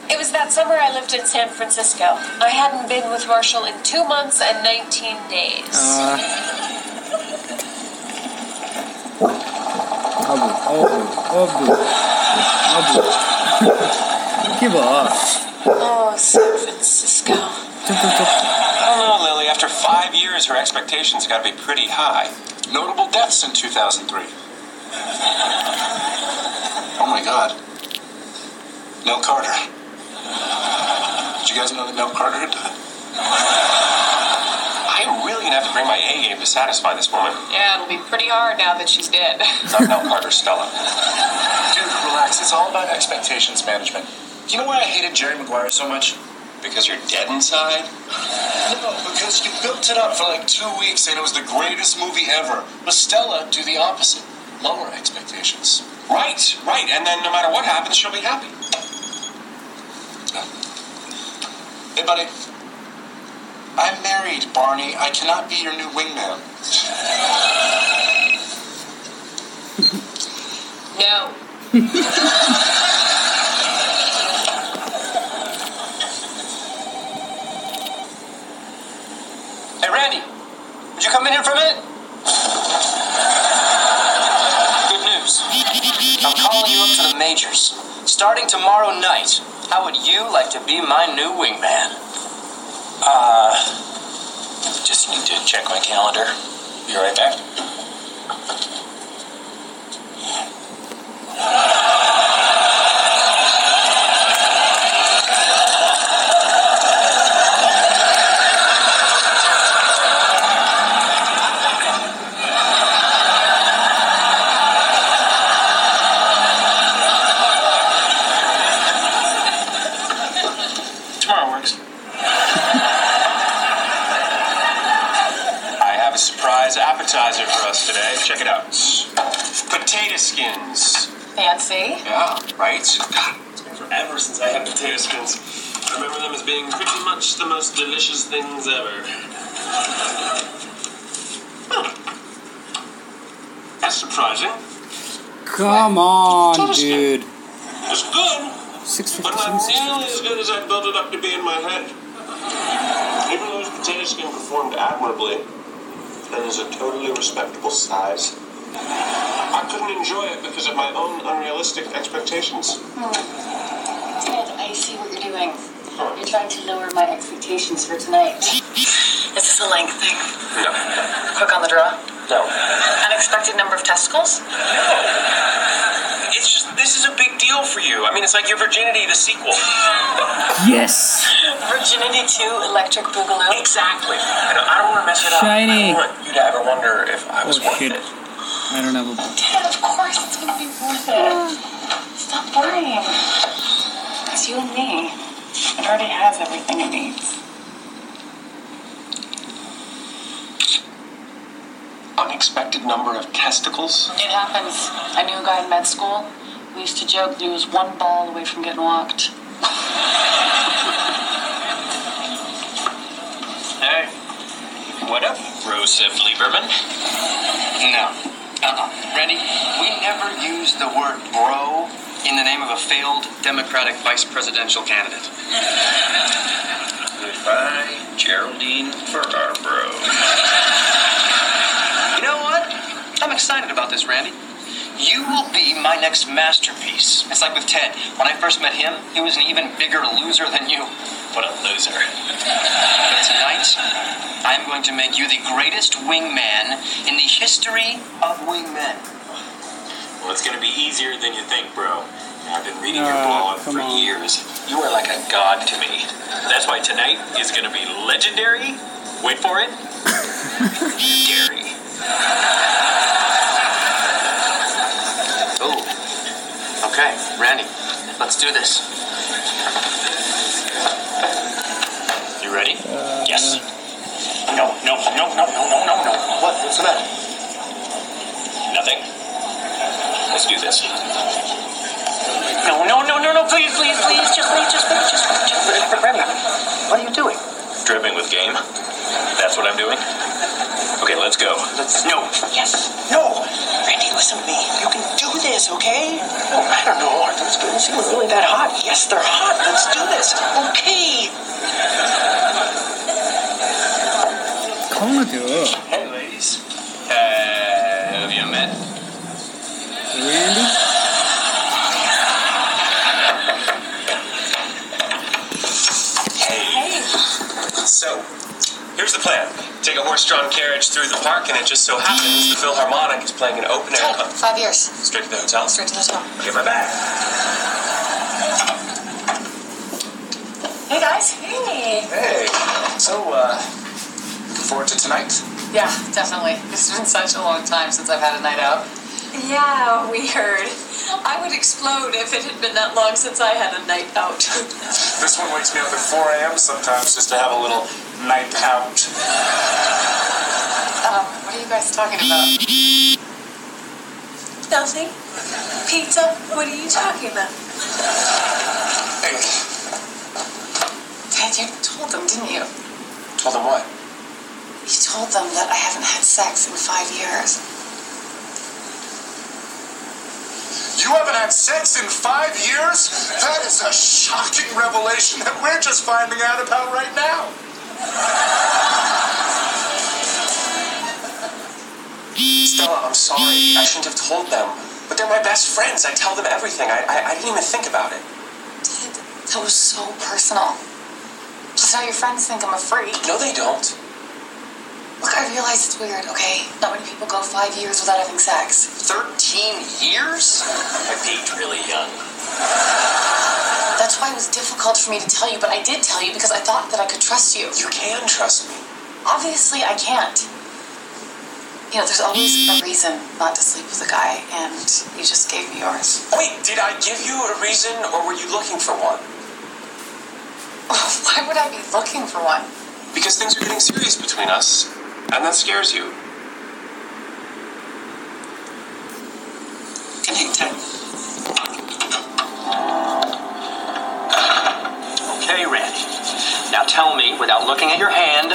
It was that summer I lived in San Francisco. I hadn't been with Marshall in 2 months and 19 days. Give up. Oh, San Francisco. I don't know, Lily. After 5 years, her expectations got to be pretty high. Notable deaths in 2003. Oh my God. Nell Carter. Did you guys know that Nell Carter had died? I'm really gonna have to bring my A game to satisfy this woman. Yeah, it'll be pretty hard now that she's dead. Not Nell Carter, Stella. Dude, relax. It's all about expectations management. Do you know why I hated Jerry Maguire so much? Because you're dead inside? No, because you built it up for like 2 weeks saying it was the greatest movie ever. But Stella, do the opposite. Lower expectations. Right. And then no matter what happens, she'll be happy. Hey, buddy. I'm married, Barney. I cannot be your new wingman. No. Hey, Randy, would you come in here for a minute? Good news. I'm calling you up to the majors. Starting tomorrow night, how would you like to be my new wingman? Just need to check my calendar. Be right back. Tomorrow works. I have a surprise appetizer for us today. Check it out. Potato skins. Fancy? Yeah, right? God, it's been forever since I had potato skins. I remember them as being pretty much the most delicious things ever. That's surprising. Come on, dude. It's good, but not 657. nearly as good as I built it up to be in my head. Even though his potato skin performed admirably, and is a totally respectable size, I couldn't enjoy it because of my own unrealistic expectations. Ted, I see what you're doing. You're trying to lower my expectations for tonight. Is this a length thing? No. Quick on the draw? No. Unexpected number of testicles? It's just, this is a big deal for you. I mean, it's like your Virginity, the sequel. Yes. Virginity to Electric Boogaloo? Exactly. I don't want to mess it up. Shiny. I don't want you to ever wonder if I was worth shit. it. I don't have a... Ted, of course it's gonna be worth it. Stop worrying. It's you and me. It already has everything it needs. Unexpected number of testicles? It happens. I knew a guy in med school. We used to joke that he was one ball away from getting walked. Hey. What up, Joseph Lieberman? No. Randy, we never use the word bro in the name of a failed Democratic vice presidential candidate. Goodbye, Geraldine Ferraro. You know what? I'm excited about this, Randy. You will be my next masterpiece. It's like with Ted. When I first met him, he was an even bigger loser than you. What a loser. But tonight, I'm going to make you the greatest wingman in the history of wingmen. Well, it's going to be easier than you think, bro. I've been reading your blog for years. You are like a god to me. That's why tonight is going to be legendary. Wait for it. Gary. Oh. Okay, Randy, let's do this. You ready? Yes. No. What? What's the matter? Nothing. Let's do this. No, please, just wait. Randy, what are you doing? Drill That's what I'm doing? Okay, let's go. No. Yes. No. Randy, listen to me. You can do this, okay? No, I don't know. Are those girls even really that hot? Yes, they're hot. Let's do this. Okay. Come on, dude. Hey, ladies. Have you met? Randy? Hey. So, here's the plan. Take a horse-drawn carriage through the park, and it just so happens the Philharmonic is playing an open-air Ted, concert. 5 years. Straight to the hotel? Straight to the hotel. Give my bag. Hey, guys. Hey. So, looking forward to tonight? Yeah, definitely. It's been such a long time since I've had a night out. Yeah, we heard. I would explode if it had been that long since I had a night out. This one wakes me up at 4 a.m. sometimes just to have a little night out. What are you guys talking about? Nothing. Pizza? What are you talking about? Hey, Ted, you told them, didn't you? told them what? You told them that I haven't had sex in 5 years. You haven't had sex in 5 years? That is a shocking revelation that we're just finding out about right now. Stella, I'm sorry. I shouldn't have told them. But they're my best friends. I tell them everything. I didn't even think about it. Ted, that was so personal. Just now your friends think I'm a freak. No, they don't. Look, I realize it's weird, okay? Not many people go 5 years without having sex. 13 years? I peaked really young. That's why it was difficult for me to tell you, but I did tell you because I thought that I could trust you. You can trust me. Obviously, I can't. You know, there's always a reason not to sleep with a guy, and you just gave me yours. Wait, did I give you a reason, or were you looking for one? Why would I be looking for one? Because things are getting serious between us, and that scares you. Connect. Okay, Randy. Now tell me, without looking at your hand,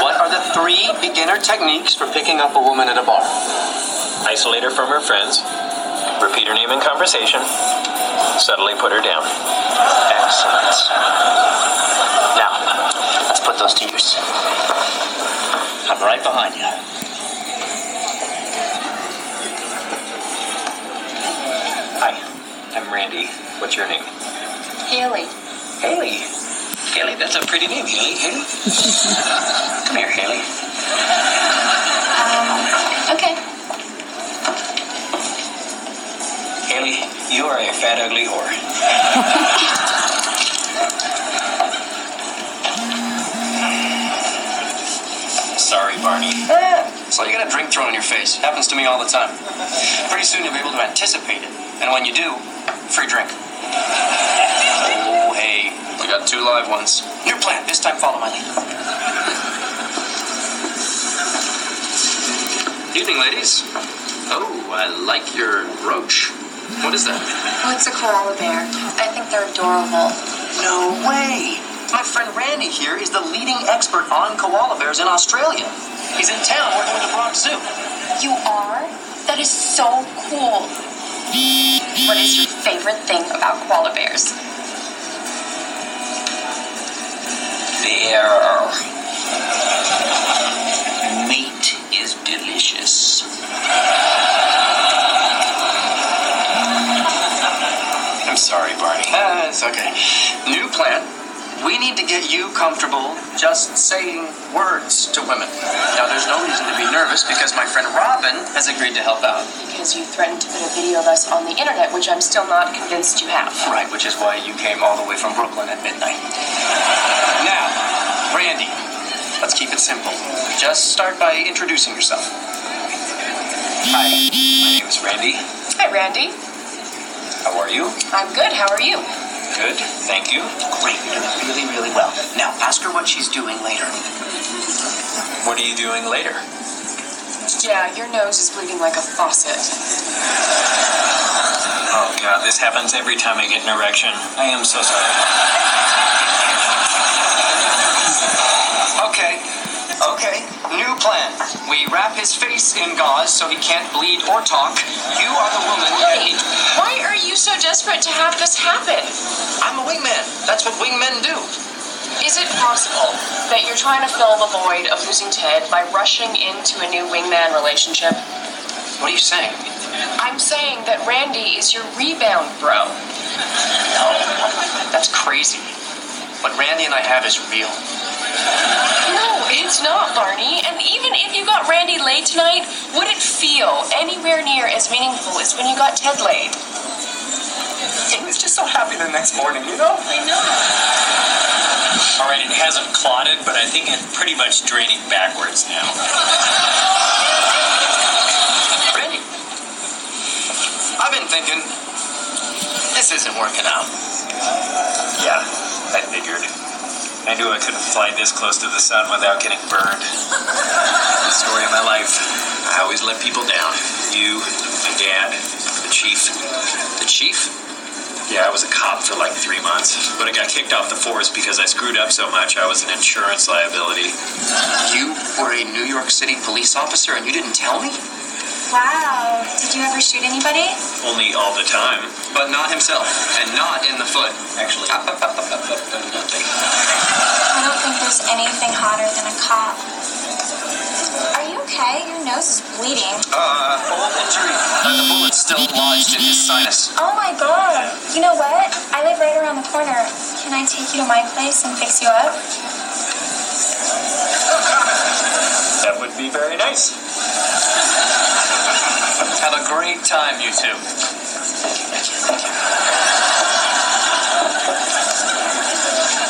what are the 3 beginner techniques for picking up a woman at a bar? Isolate her from her friends. Repeat her name in conversation. Subtly put her down. Excellent. Now, let's put those to use. I'm right behind you. Hi, I'm Randy. What's your name? Haley. Haley. Haley, that's a pretty name, Haley. Haley? Come here, Haley. Okay. Haley, you are a fat, ugly whore. Sorry, Barney. So you got a drink thrown in your face. Happens to me all the time. Pretty soon you'll be able to anticipate it. And when you do, free drink. Oh, hey, we got 2 live ones. New plan. This time follow my lead. Evening, ladies. Oh, I like your brooch. What is that? Oh, it's a koala bear. I think they're adorable. No way! My friend Randy here is the leading expert on koala bears in Australia. He's in town working with the Bronx Zoo. You are? That is so cool. What is your favorite thing about koala bears? Their meat is delicious. I'm sorry, Barney. It's okay. New plan. We need to get you comfortable just saying words to women. Now, there's no reason to be nervous because my friend Robin has agreed to help out. Because you threatened to put a video of us on the internet, which I'm still not convinced you have. Right, which is why you came all the way from Brooklyn at midnight. Now, Randy, let's keep it simple. Just start by introducing yourself. Hi, my name is Randy. Hi, Randy. How are you? I'm good. How are you? Good, thank you. Great, you're doing really, really well. Now, ask her what she's doing later. What are you doing later? Yeah, your nose is bleeding like a faucet. Oh, God, this happens every time I get an erection. I am so sorry. Okay, Okay, new plan. We wrap his face in gauze so he can't bleed or talk. You are the woman. Wait, why are you so desperate to have this happen? I'm a wingman. That's what wingmen do. Is it possible that you're trying to fill the void of losing Ted by rushing into a new wingman relationship? What are you saying? I'm saying that Randy is your rebound bro. No, that's crazy. What Randy and I have is real. No, it's not, Barney. And even if you got Randy laid tonight, would it feel anywhere near as meaningful as when you got Ted laid? He was just so happy the next morning, you know? I know. All right, it hasn't clotted, but I think it's pretty much draining backwards now. Randy, I've been thinking, this isn't working out. Yeah, I figured. I knew I couldn't fly this close to the sun without getting burned. The story of my life. I always let people down. You, my dad, the chief. The chief? Yeah, I was a cop for like 3 months, but I got kicked off the force because I screwed up so much I was an insurance liability. You were a New York City police officer and you didn't tell me? Wow. Did you ever shoot anybody? Only all the time. But not himself, and not in the foot. Actually, I don't think there's anything hotter than a cop. Are you okay? Your nose is bleeding. Ball injury. The bullet's still lodged in his sinus. Oh my god. You know what? I live right around the corner. Can I take you to my place and fix you up? that would be very nice. Have a great time, you two.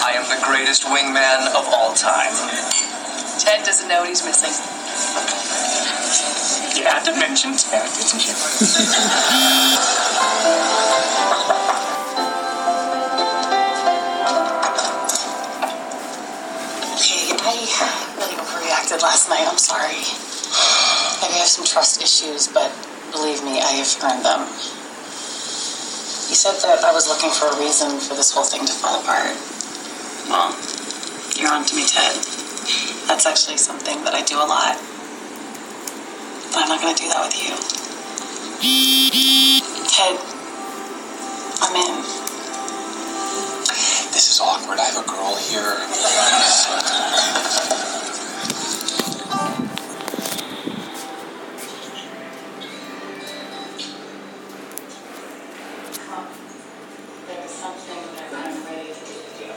I am the greatest wingman of all time. Ted doesn't know what he's missing. You had to mention Ted, didn't you? Hey, I really overreacted last night. I'm sorry. Maybe I have some trust issues, but believe me, I have earned them. You said that I was looking for a reason for this whole thing to fall apart. Well, you're on to me, Ted. That's actually something that I do a lot. But I'm not going to do that with you. Ted, I'm in. This is awkward. I have a girl here. There's something that I'm ready to do.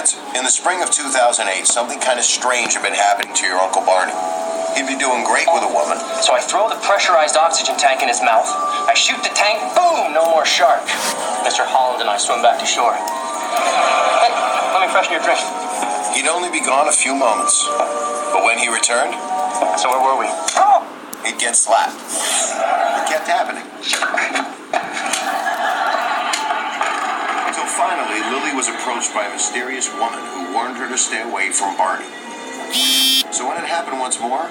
Kids, in the spring of 2008, something kind of strange had been happening to your Uncle Barney. He'd be doing great with a woman. So I throw the pressurized oxygen tank in his mouth. I shoot the tank, boom, no more shark. Mr. Holland and I swim back to shore. Hey, let me freshen your drink. He'd only be gone a few moments. But when he returned... So where were we? Oh! He'd get slapped. It kept happening. Until finally, Lily was approached by a mysterious woman who warned her to stay away from Barney. So when it happened once more...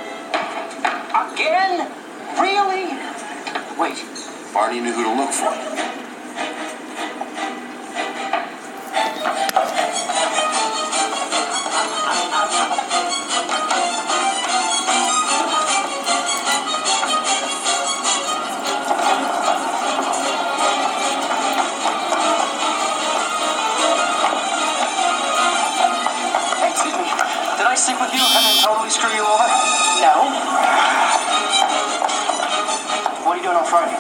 Again? Really? Wait. Barney knew who to look for. Sleep with you and then totally screw you over? No. What are you doing on Friday?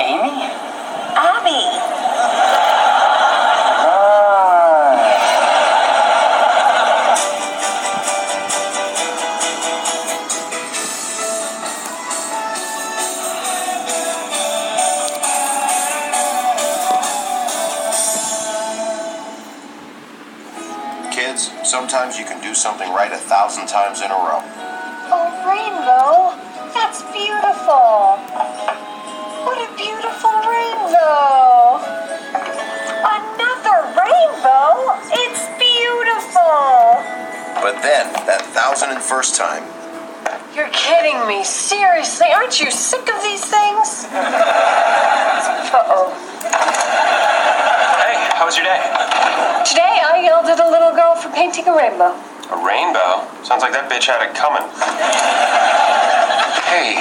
Amy? Abby. Kids, sometimes you can do something right 1,000 times in a row. Oh, rainbow. That's beautiful. What a beautiful rainbow. Another rainbow. It's beautiful. But then, that 1,001st time... You're kidding me. Seriously, aren't you sick of these things? Uh-oh. Hey, how was your day? Today I yelled at a little girl for painting a rainbow. A rainbow? Sounds like that bitch had it coming. Hey.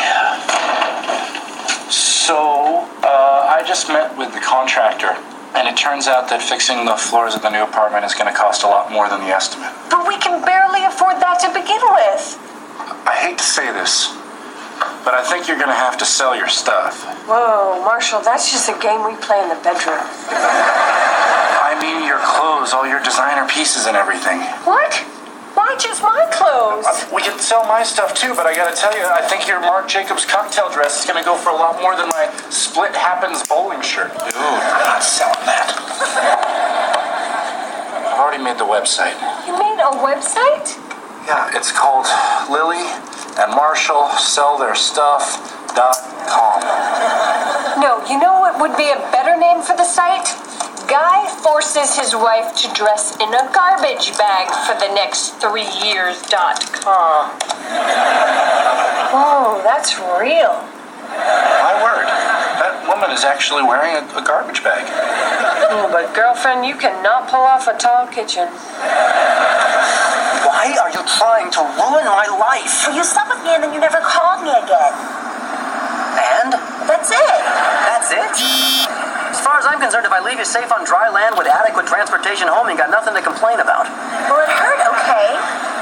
So, I just met with the contractor, and it turns out that fixing the floors of the new apartment is going to cost a lot more than the estimate. But we can barely afford that to begin with. I hate to say this, but I think you're going to have to sell your stuff. Whoa, Marshall, that's just a game we play in the bedroom. I mean your clothes, all your designer pieces and everything. What? Why just my clothes? We can sell my stuff too, but I gotta tell you, I think your Marc Jacobs cocktail dress is gonna go for a lot more than my Split Happens bowling shirt. Dude, I'm not selling that. I've already made the website. You made a website? Yeah, it's called Lily and Marshall Sell Their Stuff.com. No, you know what would be a better name for the site? Guy forces his wife to dress in a garbage bag for the next 3 years.com. Whoa, that's real. My word, that woman is actually wearing a garbage bag. Oh, but girlfriend, you cannot pull off a tall kitchen. Why are you trying to ruin my life? Well, you slept with me and then you never called me again. And? That's it. That's it? As far as I'm concerned, if I leave you safe on dry land with adequate transportation home, you got nothing to complain about. Well, it hurt, okay?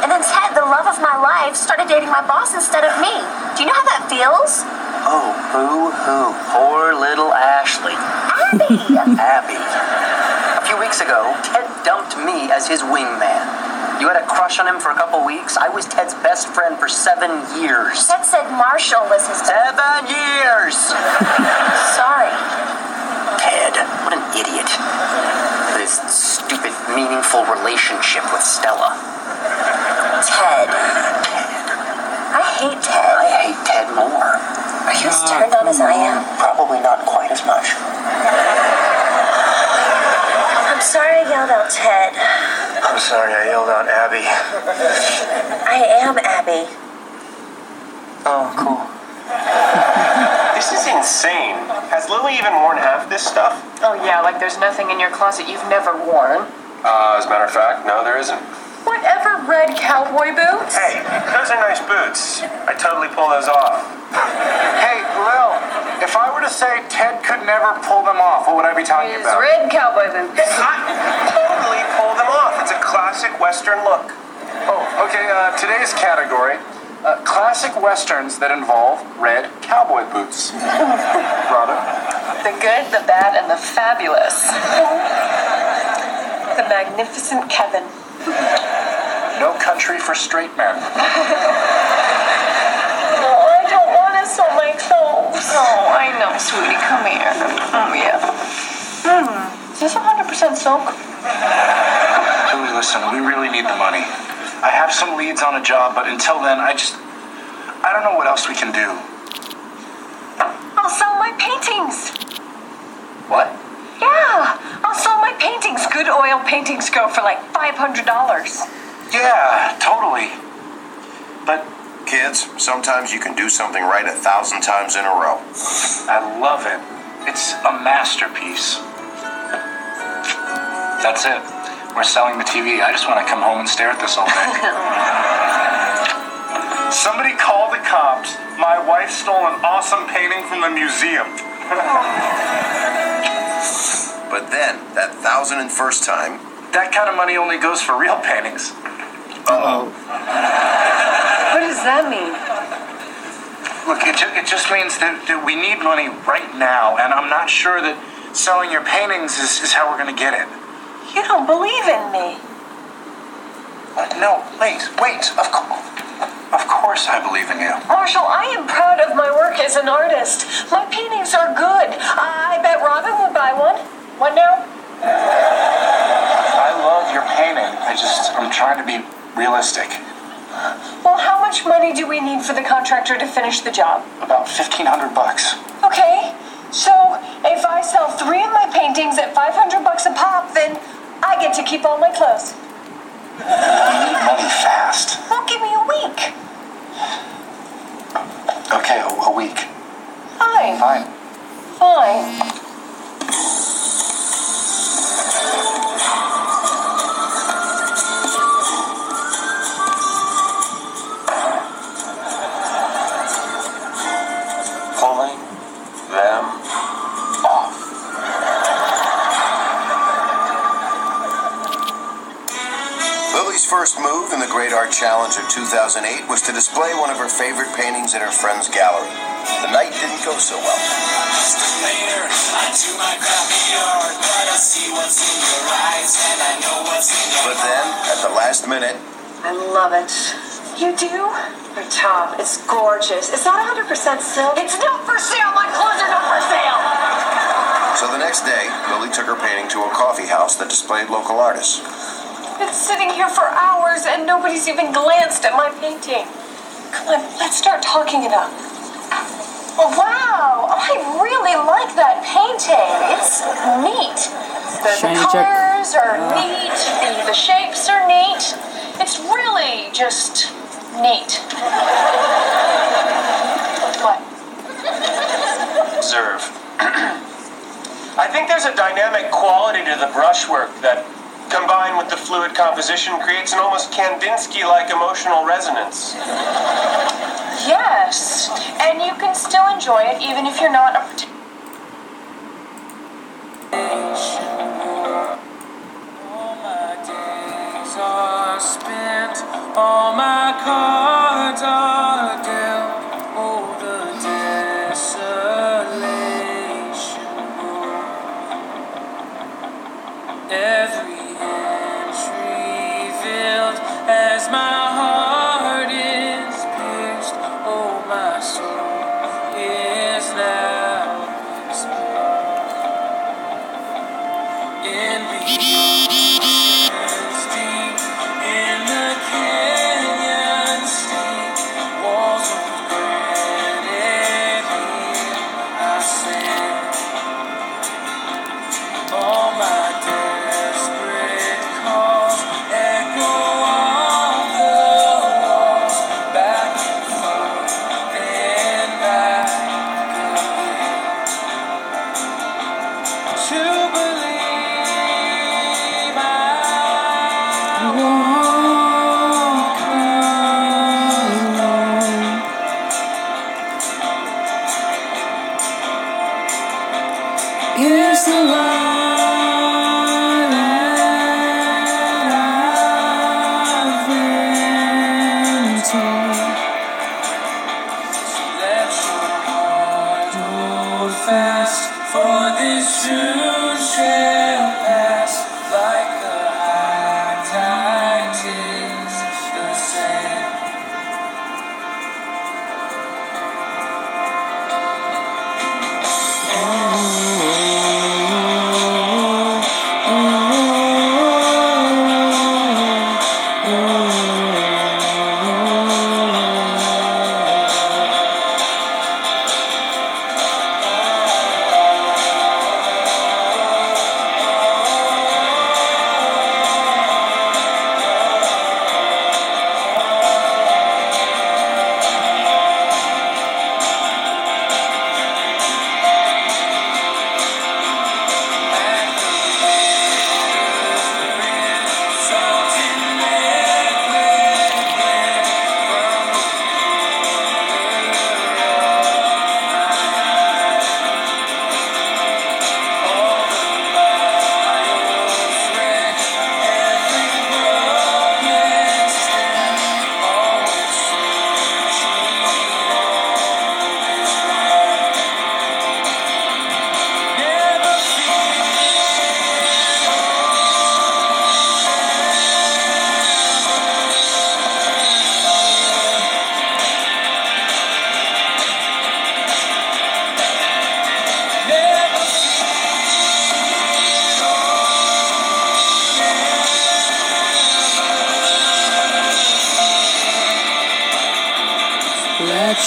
And then Ted, the love of my life, started dating my boss instead of me. Do you know how that feels? Oh, boo-hoo. Poor little Ashley. Abby! Abby. A few weeks ago, Ted dumped me as his wingman. You had a crush on him for a couple weeks? I was Ted's best friend for 7 years. Ted said Marshall was his... 7 years! Sorry. Ted, what an idiot. With his stupid, meaningful relationship with Stella. Ted. I hate Ted. I hate Ted more. Are you as turned on as I am? Probably not quite as much. I'm sorry I yelled out Ted. I'm sorry I yelled out Abby. I am Abby. Oh, cool. This is insane. Has Lily even worn half this stuff? Oh yeah, like there's nothing in your closet you've never worn. As a matter of fact, no, there isn't. Whatever, red cowboy boots? Hey, those are nice boots. I totally pull those off. Hey, Lil, if I were to say Ted could never pull them off, what would I be telling you His about? red cowboy boots. I totally pull them off. It's a classic Western look. Oh, okay, today's category, Classic westerns that involve red cowboy boots. Robin? The good, the bad, and the fabulous. The magnificent Kevin. No Country for Straight Men. Oh, I don't want to sew my clothes. Oh, I know, sweetie. Come here. Oh, yeah. Is this 100% silk? Julie, listen, we really need the money. I have some leads on a job, but until then, I don't know what else we can do. I'll sell my paintings. What? Yeah, I'll sell my paintings. Good oil paintings go for like $500. Yeah, totally. But Kids, sometimes you can do something right 1,000 times in a row. I love it. It's a masterpiece. That's it. We're selling the TV. I just want to come home and stare at this all day. Somebody call the cops. My wife stole an awesome painting from the museum. But then, that 1,001st time... That kind of money only goes for real paintings. Uh-oh. What does that mean? Look, it just means that we need money right now, and I'm not sure that selling your paintings is how we're going to get it. You don't believe in me. No, wait. Of course I believe in you. Marshall, I am proud of my work as an artist. My paintings are good. I bet Robin will buy one. What now? I love your painting. I'm trying to be realistic. Well, how much money do we need for the contractor to finish the job? About $1,500. Okay, so if I sell 3 of my paintings at $500 a pop, then I get to keep all my clothes. We need money fast. Well, give me a week. Okay, a week. Fine. Fine. Pulling them off. Lily's first move in the Great Art Challenge of 2008 was to display one of her favorite paintings in her friend's gallery. The night didn't go so well. Later, I do my crappy art, but I see what's in your eyes, and I know what's in your But then, at the last minute, I love it. You do? Your top, it's gorgeous. It's not 100% silk. It's not for sale. My clothes are not for sale. so the next day, Lily took her painting to a coffee house that displayed local artists. It's sitting here for hours, and nobody's even glanced at my painting. Come on, let's start talking it up. Oh, wow, I really like that painting. It's neat. The Shiny colors are neat. The shapes are neat. It's really just neat. What? Observe. I think there's a dynamic quality to the brushwork that, combined with the fluid composition, creates an almost Kandinsky-like emotional resonance. Yes, and you can still enjoy it even if you're not a particular. All my days are spent, all my cards are dealt. Oh, the desolation. Every entry filled as my heart is pierced. Oh, my soul is now in the ocean's deep, in the canyon's steep, walls of granite here I stand. All my desperate calls echo off the walls, back and forth and back again. To believe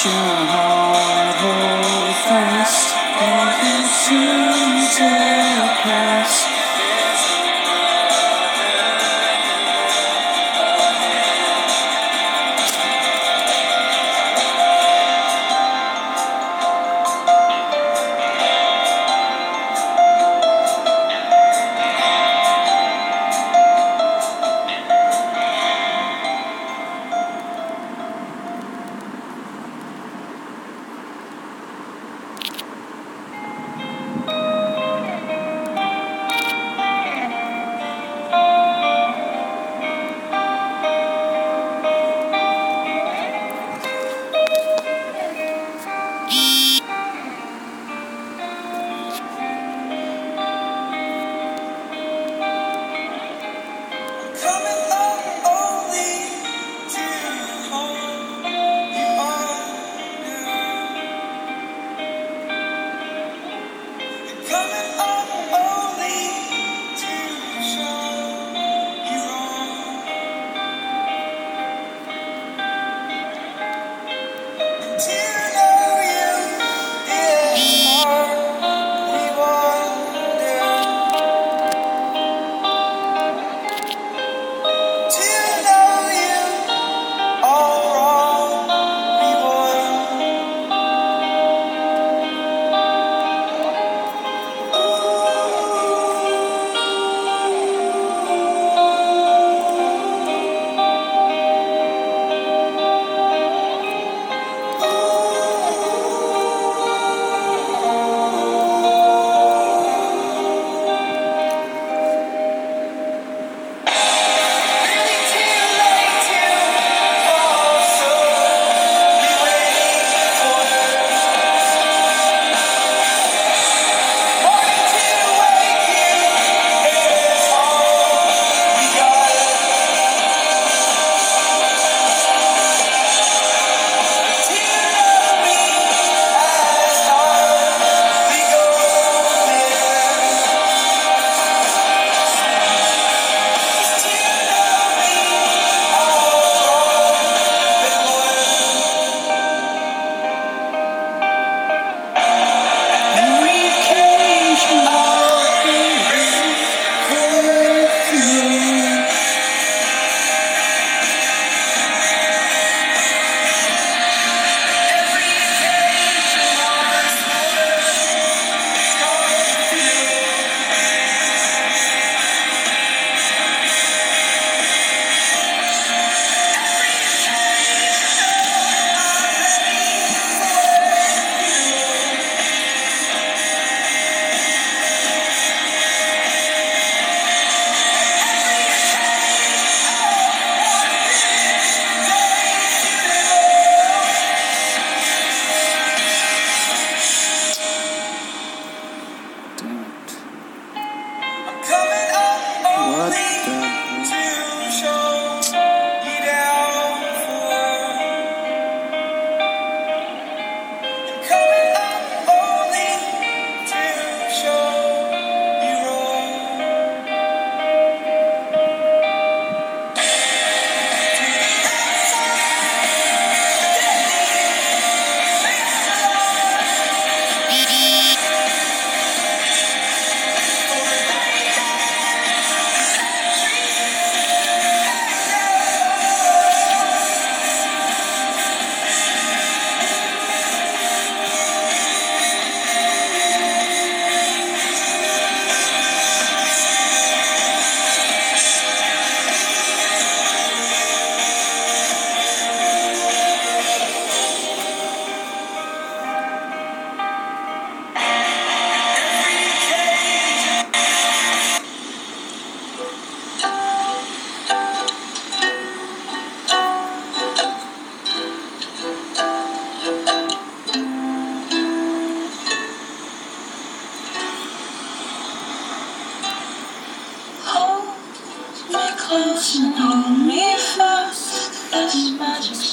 your heart hold fast, and soon to pass. Close and hold me fast. This magic's